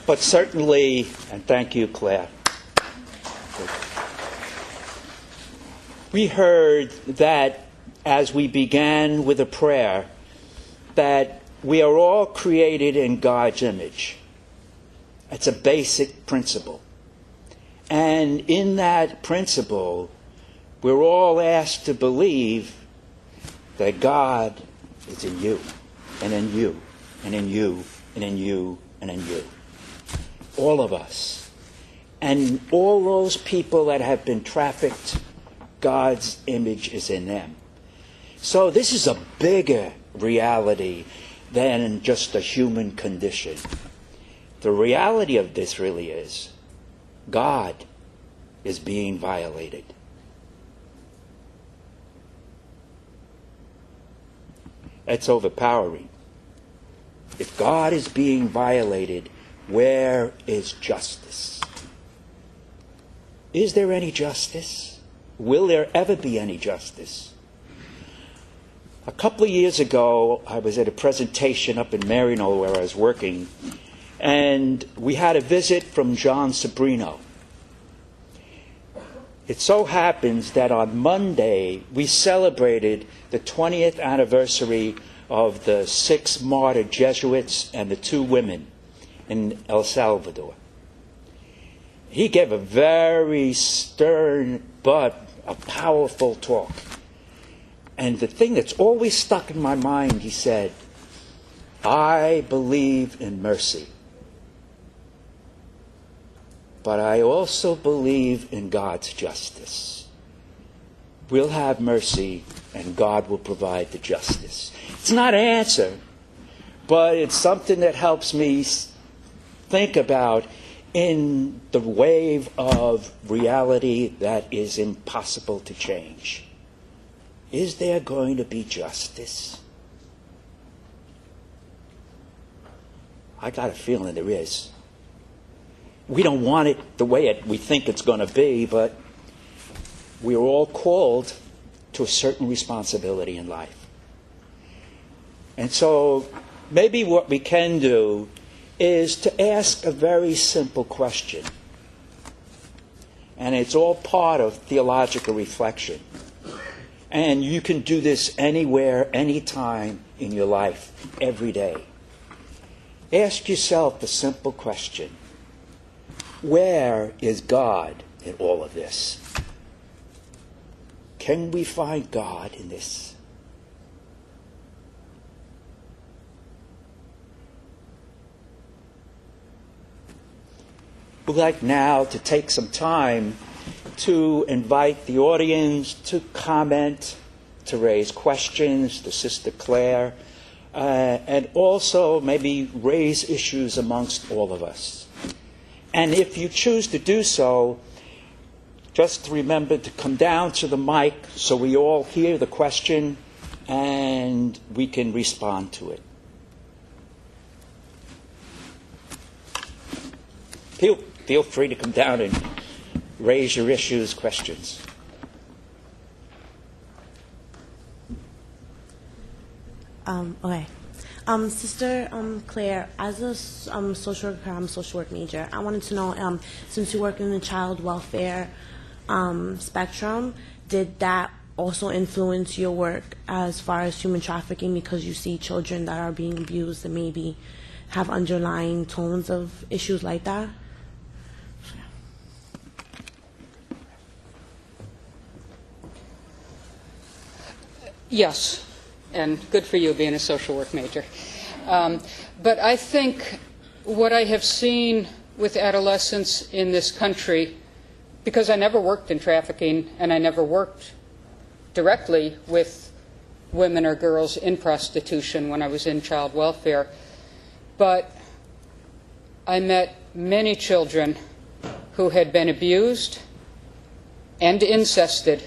But certainly, and thank you, Claire. We heard that as we began with a prayer, that we are all created in God's image. It's a basic principle. And in that principle, we're all asked to believe that God is in you, and in you, and in you, and in you, and in you. All of us. And all those people that have been trafficked, God's image is in them. So this is a bigger reality than just a human condition. The reality of this really is God is being violated. That's overpowering. If God is being violated, where is justice? Is there any justice? Will there ever be any justice? A couple of years ago, I was at a presentation up in Maryknoll where I was working, and we had a visit from John Sobrino. It so happens that on Monday we celebrated the 20th anniversary of the 6 martyred Jesuits and the 2 women in El Salvador. He gave a very stern but a powerful talk. And the thing that's always stuck in my mind, he said, I believe in mercy, but I also believe in God's justice. We'll have mercy and God will provide the justice. It's not an answer, but it's something that helps me think about in the wave of reality that is impossible to change. Is there going to be justice? I got a feeling there is. We don't want it the way we think it's going to be, but we're all called to a certain responsibility in life. And so maybe what we can do is to ask a very simple question. And it's all part of theological reflection. And you can do this anywhere, anytime in your life, every day. Ask yourself the simple question: where is God in all of this? Can we find God in this? We'd like now to take some time to invite the audience to comment, to raise questions to Sister Clare, and also maybe raise issues amongst all of us. And if you choose to do so, just remember to come down to the mic so we all hear the question and we can respond to it. Feel free to come down and raise your issues, questions. Okay. Sister Clare, as a social work major, I wanted to know, since you work in the child welfare spectrum, did that also influence your work as far as human trafficking, because you see children that are being abused and maybe have underlying tones of issues like that? Yes, and good for you being a social work major. But I think what I have seen with adolescents in this country, because I never worked in trafficking and I never worked directly with women or girls in prostitution when I was in child welfare, but I met many children who had been abused and incested,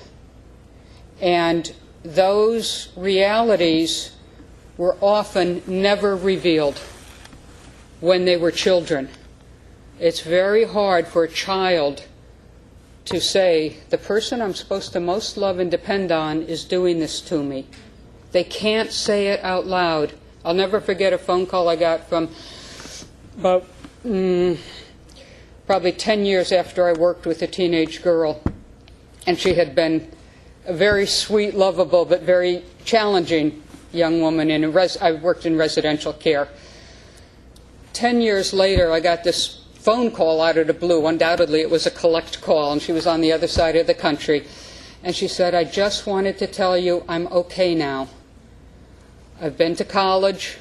and those realities were often never revealed when they were children. It's very hard for a child to say, the person I'm supposed to most love and depend on is doing this to me. They can't say it out loud. I'll never forget a phone call I got from about probably 10 years after I worked with a teenage girl, and she had been a very sweet, lovable, but very challenging young woman. I worked in residential care. 10 years later, I got this phone call out of the blue. Undoubtedly, it was a collect call, and she was on the other side of the country. And she said, I just wanted to tell you I'm okay now. I've been to college,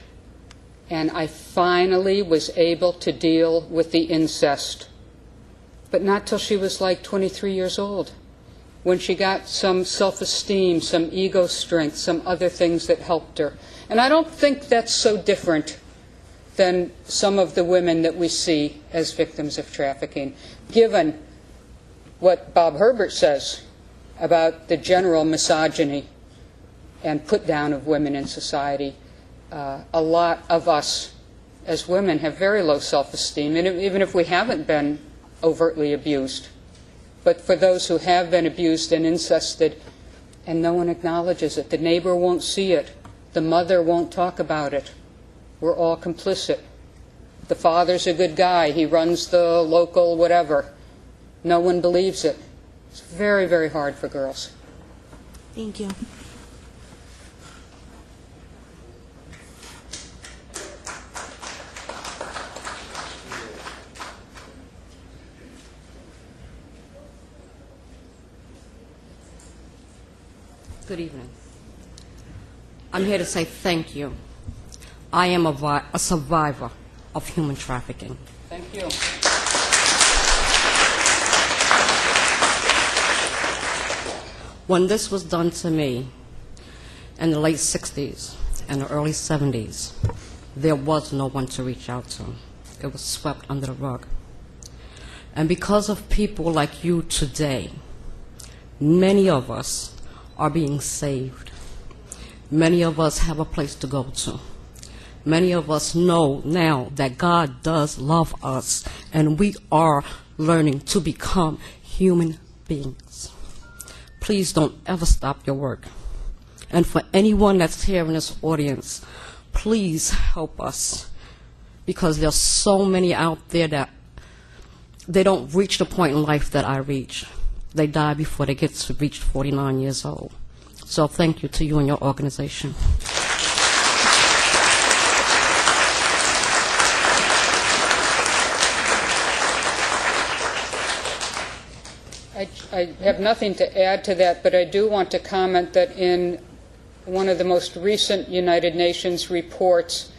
and I finally was able to deal with the incest. But not till she was like 23 years old, when she got some self-esteem, some ego strength, some other things that helped her. And I don't think that's so different than some of the women that we see as victims of trafficking, given what Bob Herbert says about the general misogyny and put down of women in society. A lot of us as women have very low self-esteem, and even if we haven't been overtly abused. But for those who have been abused and incested, and no one acknowledges it, the neighbor won't see it, the mother won't talk about it, we're all complicit. The father's a good guy, he runs the local whatever. No one believes it. It's very, very hard for girls. Thank you. Good evening. I'm here to say thank you. I am a survivor of human trafficking. Thank you. When this was done to me in the late 60s and the early 70s, there was no one to reach out to. It was swept under the rug. And because of people like you today, many of us are being saved. Many of us have a place to go to. Many of us know now that God does love us, and we are learning to become human beings. Please don't ever stop your work. And for anyone that's here in this audience, please help us, because there's so many out there that they don't reach the point in life that I reach. They die before they get to reach 49 years old. So thank you to you and your organization. I have nothing to add to that, but I do want to comment that in one of the most recent United Nations reports,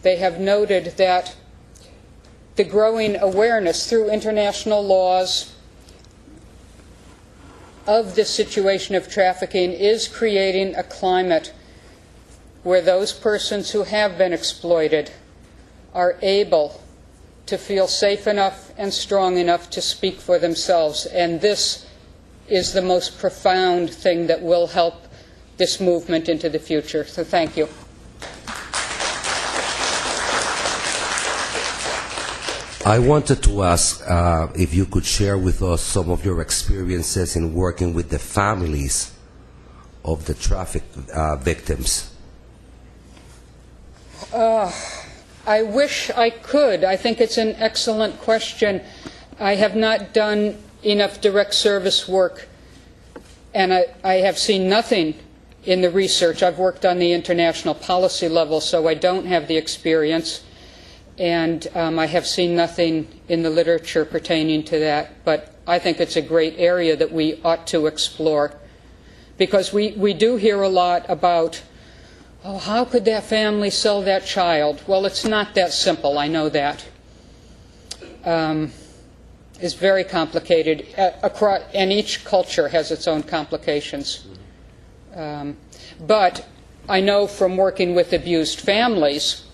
they have noted that the growing awareness through international laws of this situation of trafficking is creating a climate where those persons who have been exploited are able to feel safe enough and strong enough to speak for themselves. And this is the most profound thing that will help this movement into the future. So thank you. I wanted to ask if you could share with us some of your experiences in working with the families of the traffic victims. I wish I could. I think it's an excellent question. I have not done enough direct service work, and I have seen nothing in the research. I've worked on the international policy level, so I don't have the experience. And I have seen nothing in the literature pertaining to that, but I think it's a great area that we ought to explore, because we do hear a lot about, oh, how could that family sell that child? Well, it's not that simple, I know that. It's very complicated, and each culture has its own complications. But I know from working with abused families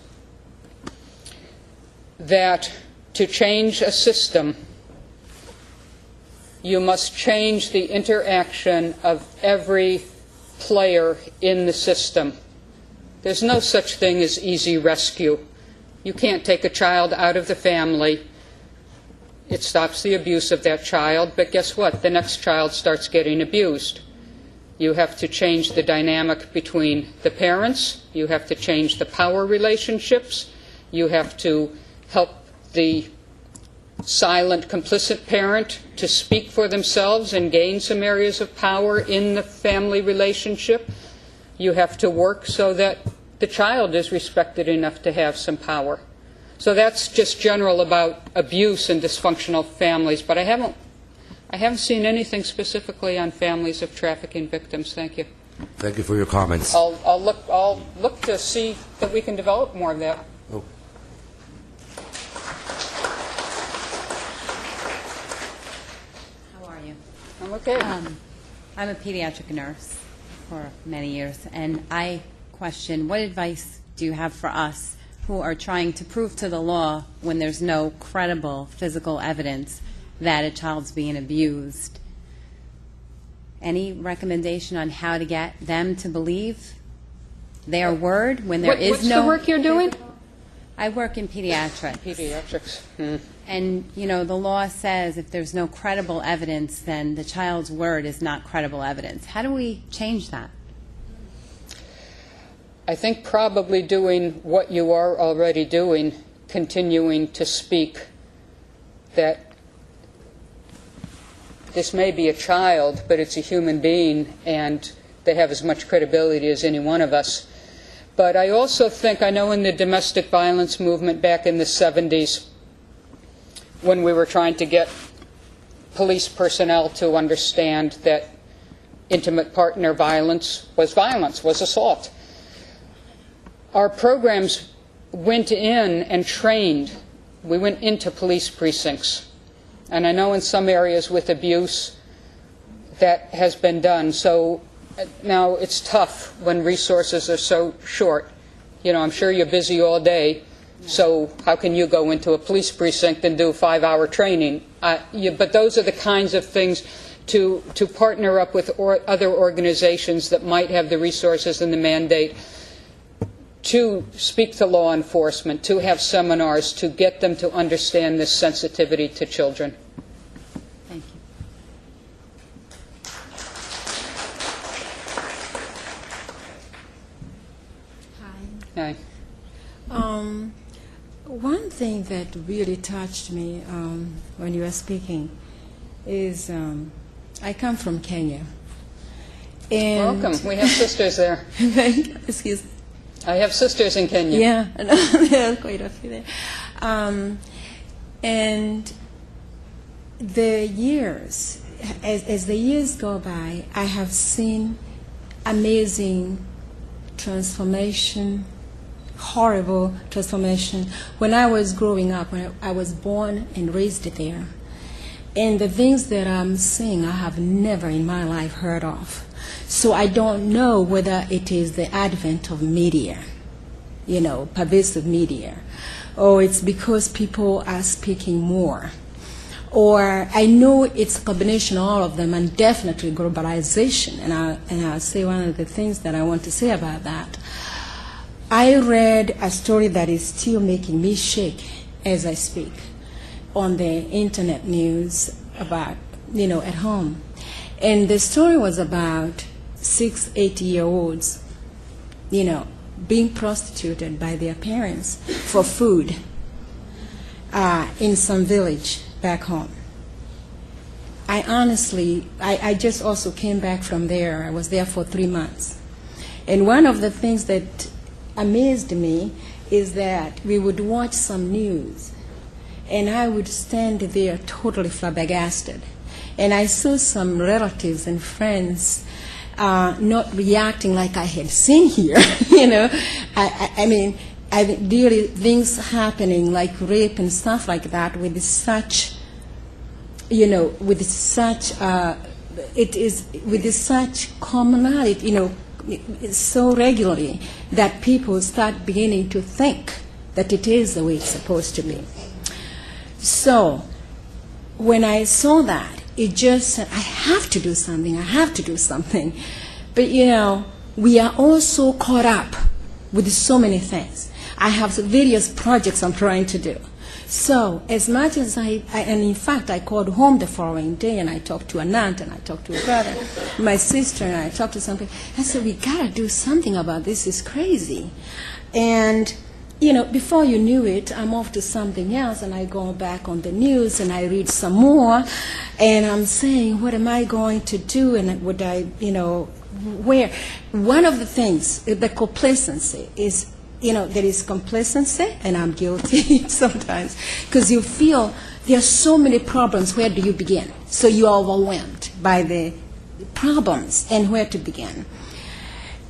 that to change a system, you must change the interaction of every player in the system. There's no such thing as easy rescue. You can't take a child out of the family. It stops the abuse of that child, but guess what? The next child starts getting abused. You have to change the dynamic between the parents. You have to change the power relationships. You have to help the silent, complicit parent to speak for themselves and gain some areas of power in the family relationship. You have to work so that the child is respected enough to have some power. So that's just general about abuse and dysfunctional families, but I haven't seen anything specifically on families of trafficking victims. Thank you. Thank you for your comments. I'll look to see that we can develop more of that. Oh. I'm okay. I'm a pediatric nurse for many years, and I question, what advice do you have for us who are trying to prove to the law when there's no credible physical evidence that a child's being abused? Any recommendation on how to get them to believe their word when there is no... What's the work you're doing? I work in pediatrics. Pediatrics. And, you know, the law says if there's no credible evidence, then the child's word is not credible evidence. How do we change that? I think probably doing what you are already doing, continuing to speak, that this may be a child, but it's a human being, and they have as much credibility as any one of us. But I also think, I know in the domestic violence movement back in the 70s, when we were trying to get police personnel to understand that intimate partner violence, was assault. Our programs went in and trained. We went into police precincts. And I know in some areas with abuse that has been done. So now it's tough when resources are so short. You know, I'm sure you're busy all day, so how can you go into a police precinct and do 5-hour training? But those are the kinds of things to partner up with other organizations that might have the resources and the mandate to speak to law enforcement, to have seminars, to get them to understand this sensitivity to children. Thank you. Hi. One thing that really touched me when you were speaking is I come from Kenya. And Welcome. We have sisters there. Excuse me. I have sisters in Kenya. Yeah, there are quite a few there. And the years, as the years go by, I have seen amazing transformation, horrible transformation. When I was growing up, when I was born and raised there, and the things that I'm seeing I have never in my life heard of. So I don't know whether it is the advent of media, you know, pervasive media, or it's because people are speaking more. Or I know it's a combination of all of them, and definitely globalization. And I'll say one of the things that I want to say about that. I read a story that is still making me shake as I speak on the internet news about, you know, at home. And the story was about 6-8-year-olds, you know, being prostituted by their parents for food in some village back home. I honestly, I just also came back from there. I was there for 3 months. And one of the things that amazed me is that we would watch some news, and I would stand there totally flabbergasted. And I saw some relatives and friends not reacting like I had seen here, you know. I mean, really things happening like rape and stuff like that with such, you know, with such, with such commonality, you know, so regularly that people start beginning to think that it is the way it's supposed to be. So when I saw that, it just said, I have to do something, I have to do something. But, you know, we are all so caught up with so many things. I have various projects I'm trying to do. So as much as and in fact, I called home the following day, and I talked to an aunt, and I talked to a brother, my sister, and I talked to somebody. I said, we got to do something about this. It's crazy. And, you know, before you knew it, I'm off to something else, and I go back on the news, and I read some more, and I'm saying, what am I going to do, and would I, you know, where? One of the things, the complacency is, you know, there is complacency, and I'm guilty sometimes, because you feel there are so many problems, where do you begin? So you are overwhelmed by the problems and where to begin.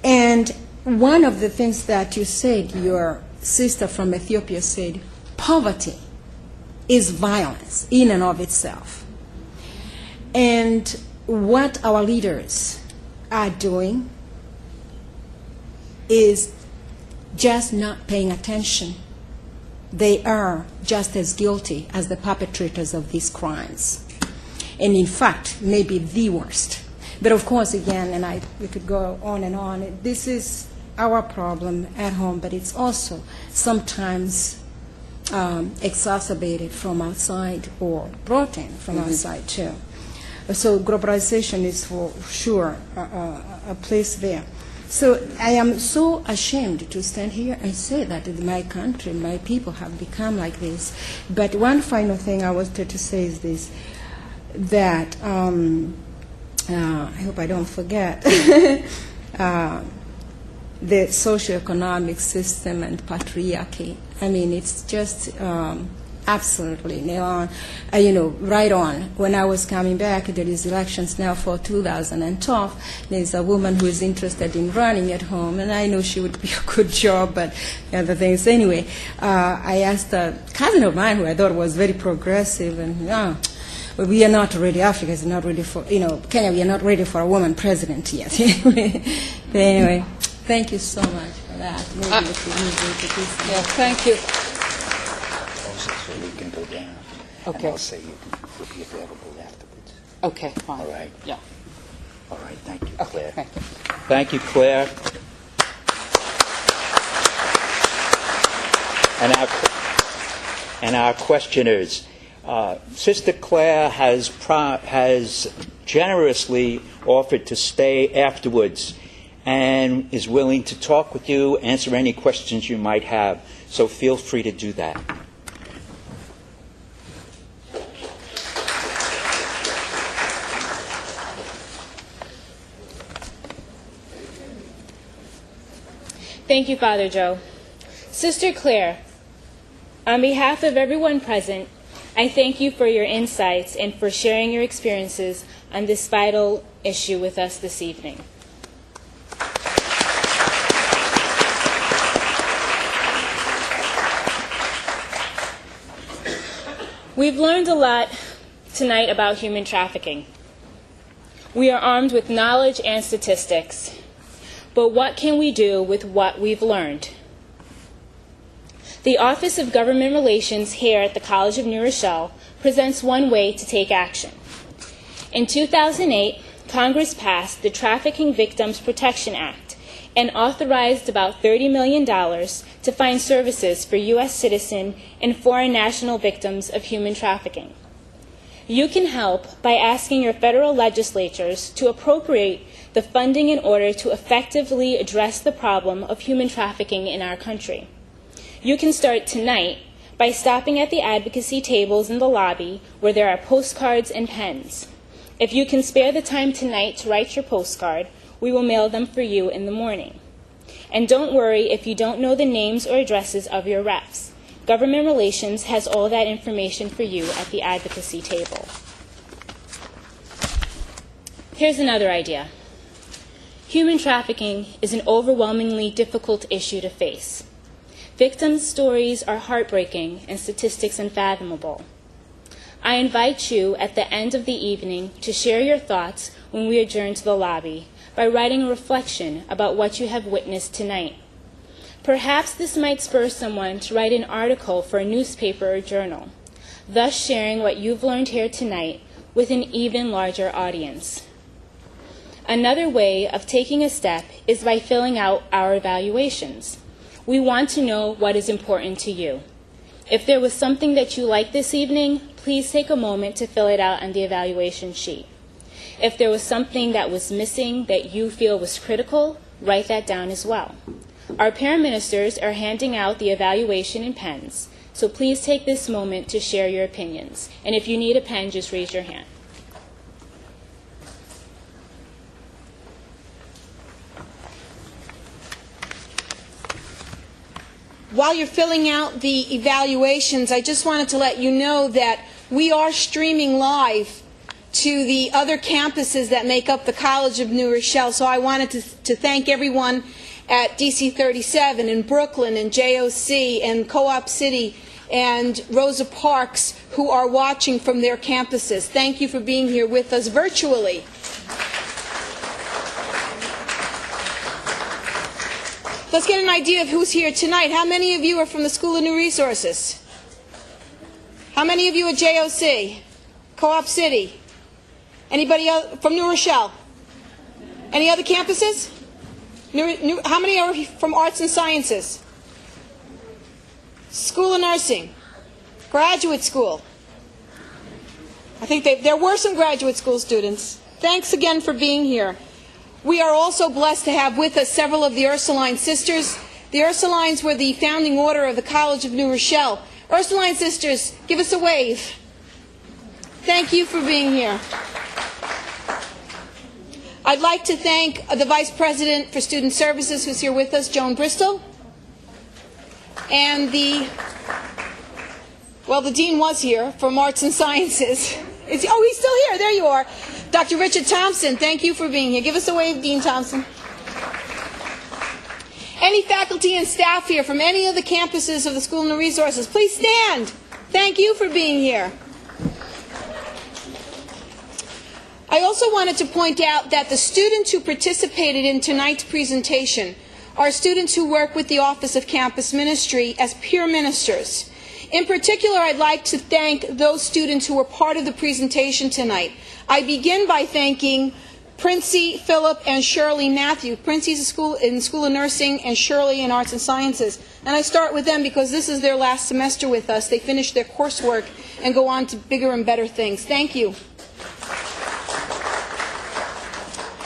And one of the things that you said, your sister from Ethiopia said, poverty is violence in and of itself. And what our leaders are doing is just not paying attention. They are just as guilty as the perpetrators of these crimes. And in fact, maybe the worst. But of course, again, and we could go on and on, this is our problem at home, but it's also sometimes exacerbated from outside or brought in from outside too. So globalization is for sure a place there. So I am so ashamed to stand here and say that in my country, my people have become like this. But one final thing I wanted to say is this. that, I hope I don't forget, the socioeconomic system and patriarchy. I mean, it's just absolutely nail on, right on. When I was coming back, there is elections now for 2012. There's a woman who is interested in running at home, and I know she would be a good job, but other things. Anyway, I asked a cousin of mine who I thought was very progressive, and well, we are not ready. Africa is not ready for, Kenya, we are not ready for a woman president yet. But anyway, thank you so much for that. Maybe we could move into this. Yeah, thank you. So we can go down. Okay. And I'll say you will be available afterwards. Okay, fine. All right. Yeah. All right. Thank you, Claire. Okay, thank you. Thank you, Claire. And our questioners. Sister Claire has generously offered to stay afterwards and is willing to talk with you, answer any questions you might have. So feel free to do that. Thank you, Father Joe. Sister Claire, on behalf of everyone present, I thank you for your insights and for sharing your experiences on this vital issue with us this evening. We've learned a lot tonight about human trafficking. We are armed with knowledge and statistics. But what can we do with what we've learned? The Office of Government Relations here at the College of New Rochelle presents one way to take action. In 2008, Congress passed the Trafficking Victims Protection Act and authorized about $30 million to find services for U.S. citizen and foreign national victims of human trafficking. You can help by asking your federal legislatures to appropriate the funding in order to effectively address the problem of human trafficking in our country. You can start tonight by stopping at the advocacy tables in the lobby where there are postcards and pens. If you can spare the time tonight to write your postcard, we will mail them for you in the morning. And don't worry if you don't know the names or addresses of your reps. Government Relations has all that information for you at the advocacy table. Here's another idea. Human trafficking is an overwhelmingly difficult issue to face. Victims' stories are heartbreaking and statistics unfathomable. I invite you at the end of the evening to share your thoughts when we adjourn to the lobby by writing a reflection about what you have witnessed tonight. Perhaps this might spur someone to write an article for a newspaper or journal, thus sharing what you've learned here tonight with an even larger audience. Another way of taking a step is by filling out our evaluations. We want to know what is important to you. If there was something that you liked this evening, please take a moment to fill it out on the evaluation sheet. If there was something that was missing that you feel was critical, write that down as well. Our paraministers are handing out the evaluation in pens, so please take this moment to share your opinions. And if you need a pen, just raise your hand. While you're filling out the evaluations, I just wanted to let you know that we are streaming live to the other campuses that make up the College of New Rochelle. So I wanted to thank everyone at DC 37 and Brooklyn and JOC and Co-op City and Rosa Parks who are watching from their campuses. Thank you for being here with us virtually. Let's get an idea of who's here tonight. How many of you are from the School of New Resources? How many of you are JOC? Co-op City? Anybody else from New Rochelle? Any other campuses? How many are from Arts and Sciences? School of Nursing? Graduate School? I think there were some graduate school students. Thanks again for being here. We are also blessed to have with us several of the Ursuline sisters. The Ursulines were the founding order of the College of New Rochelle. Ursuline sisters, give us a wave. Thank you for being here. I'd like to thank the Vice President for Student Services, who's here with us, Joan Bristol, and the Dean was here from Arts and Sciences. He's still here. There you are. Dr. Richard Thompson, thank you for being here. Give us a wave, Dean Thompson. Any faculty and staff here from any of the campuses of the School and the Resources, please stand. Thank you for being here. I also wanted to point out that the students who participated in tonight's presentation are students who work with the Office of Campus Ministry as peer ministers. In particular, I'd like to thank those students who were part of the presentation tonight. I begin by thanking Princey, Philip, and Shirley Matthew. Princey's in School of Nursing and Shirley in Arts and Sciences. And I start with them because this is their last semester with us. They finish their coursework and go on to bigger and better things. Thank you.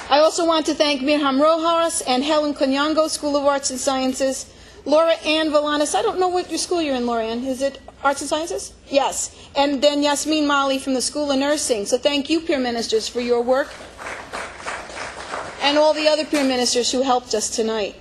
I also want to thank Mirham Rojas and Helen Conyango, School of Arts and Sciences. Laura Ann Valanis, I don't know what your school you're in, Laura Ann. Is it Arts and Sciences? Yes. And then Yasmin Mali from the School of Nursing. So thank you, peer ministers, for your work. And all the other peer ministers who helped us tonight.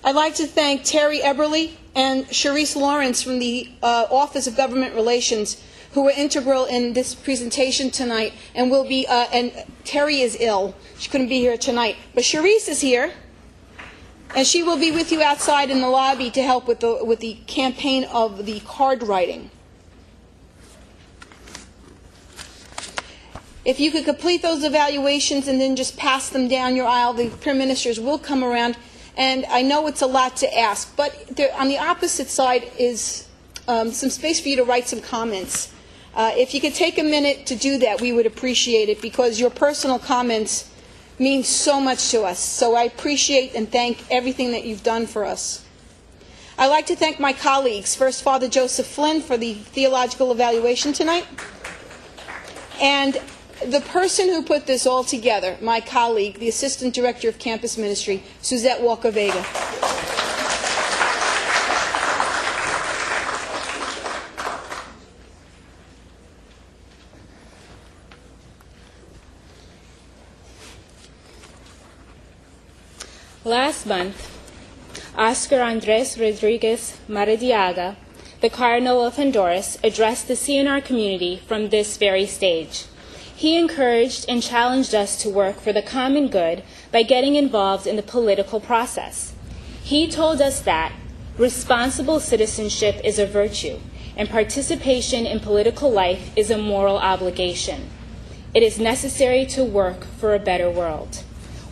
I'd like to thank Terry Eberly and Charisse Lawrence from the Office of Government Relations, who were integral in this presentation tonight, and will be. And Terry is ill; she couldn't be here tonight. But Charisse is here, and she will be with you outside in the lobby to help with the campaign of the card writing. If you could complete those evaluations and then just pass them down your aisle, the peer ministers will come around. And I know it's a lot to ask, but on the opposite side is some space for you to write some comments. If you could take a minute to do that, we would appreciate it, because your personal comments mean so much to us. So I appreciate and thank everything that you've done for us. I'd like to thank my colleagues, first Father Joseph Flynn for the theological evaluation tonight, and the person who put this all together, my colleague, the Assistant Director of Campus Ministry, Suzette Walker-Vega. Last month, Oscar Andres Rodriguez Maradiaga, the Cardinal of Honduras, addressed the CNR community from this very stage. He encouraged and challenged us to work for the common good by getting involved in the political process. He told us that responsible citizenship is a virtue, and participation in political life is a moral obligation. It is necessary to work for a better world.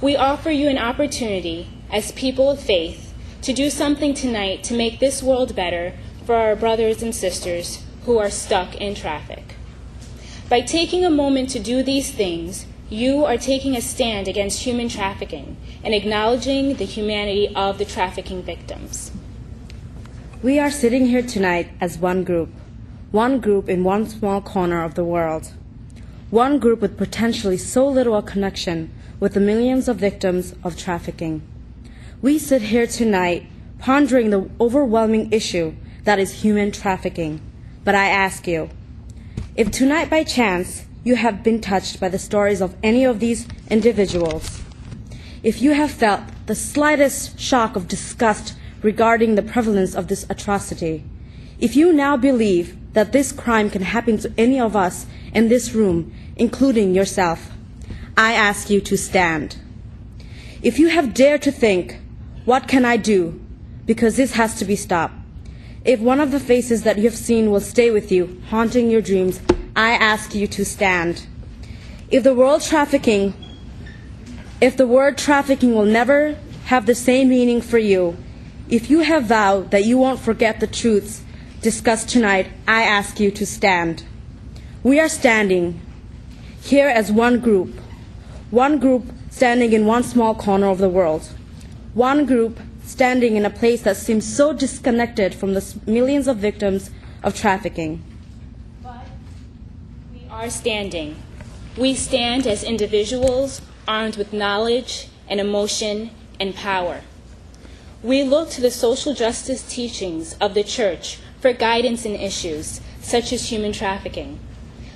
We offer you an opportunity, as people of faith, to do something tonight to make this world better for our brothers and sisters who are stuck in traffic. By taking a moment to do these things, you are taking a stand against human trafficking and acknowledging the humanity of the trafficking victims. We are sitting here tonight as one group in one small corner of the world, one group with potentially so little a connection with the millions of victims of trafficking. We sit here tonight pondering the overwhelming issue that is human trafficking. But I ask you, if tonight by chance you have been touched by the stories of any of these individuals, if you have felt the slightest shock of disgust regarding the prevalence of this atrocity, if you now believe that this crime can happen to any of us in this room, including yourself, I ask you to stand. If you have dared to think, what can I do? Because this has to be stopped. If one of the faces that you have seen will stay with you, haunting your dreams, I ask you to stand. If the word trafficking will never have the same meaning for you, if you have vowed that you won't forget the truths discussed tonight, I ask you to stand. We are standing here as one group standing in one small corner of the world, one group standing in a place that seems so disconnected from the millions of victims of trafficking. But we are standing. We stand as individuals armed with knowledge and emotion and power. We look to the social justice teachings of the Church for guidance in issues such as human trafficking.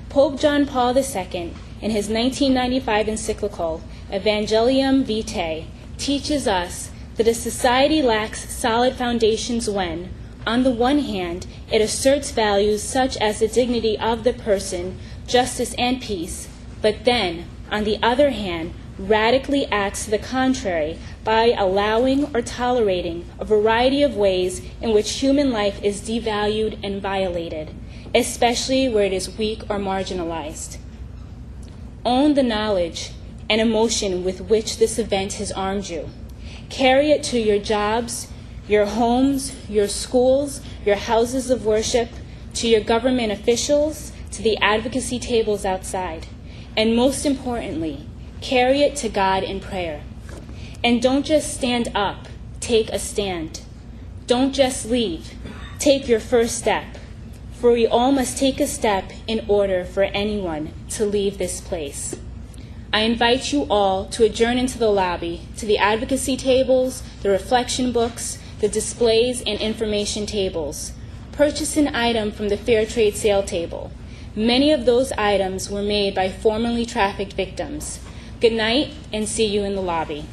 Pope John Paul II, in his 1995 encyclical, Evangelium Vitae, teaches us that a society lacks solid foundations when, on the one hand, it asserts values such as the dignity of the person, justice, and peace, but then, on the other hand, radically acts to the contrary by allowing or tolerating a variety of ways in which human life is devalued and violated, especially where it is weak or marginalized. Own the knowledge and emotion with which this event has armed you. Carry it to your jobs, your homes, your schools, your houses of worship, to your government officials, to the advocacy tables outside. And most importantly, carry it to God in prayer. And don't just stand up, take a stand. Don't just leave, take your first step. For we all must take a step in order for anyone to leave this place. I invite you all to adjourn into the lobby, to the advocacy tables, the reflection books, the displays, and information tables. Purchase an item from the Fair Trade sale table. Many of those items were made by formerly trafficked victims. Good night, and see you in the lobby.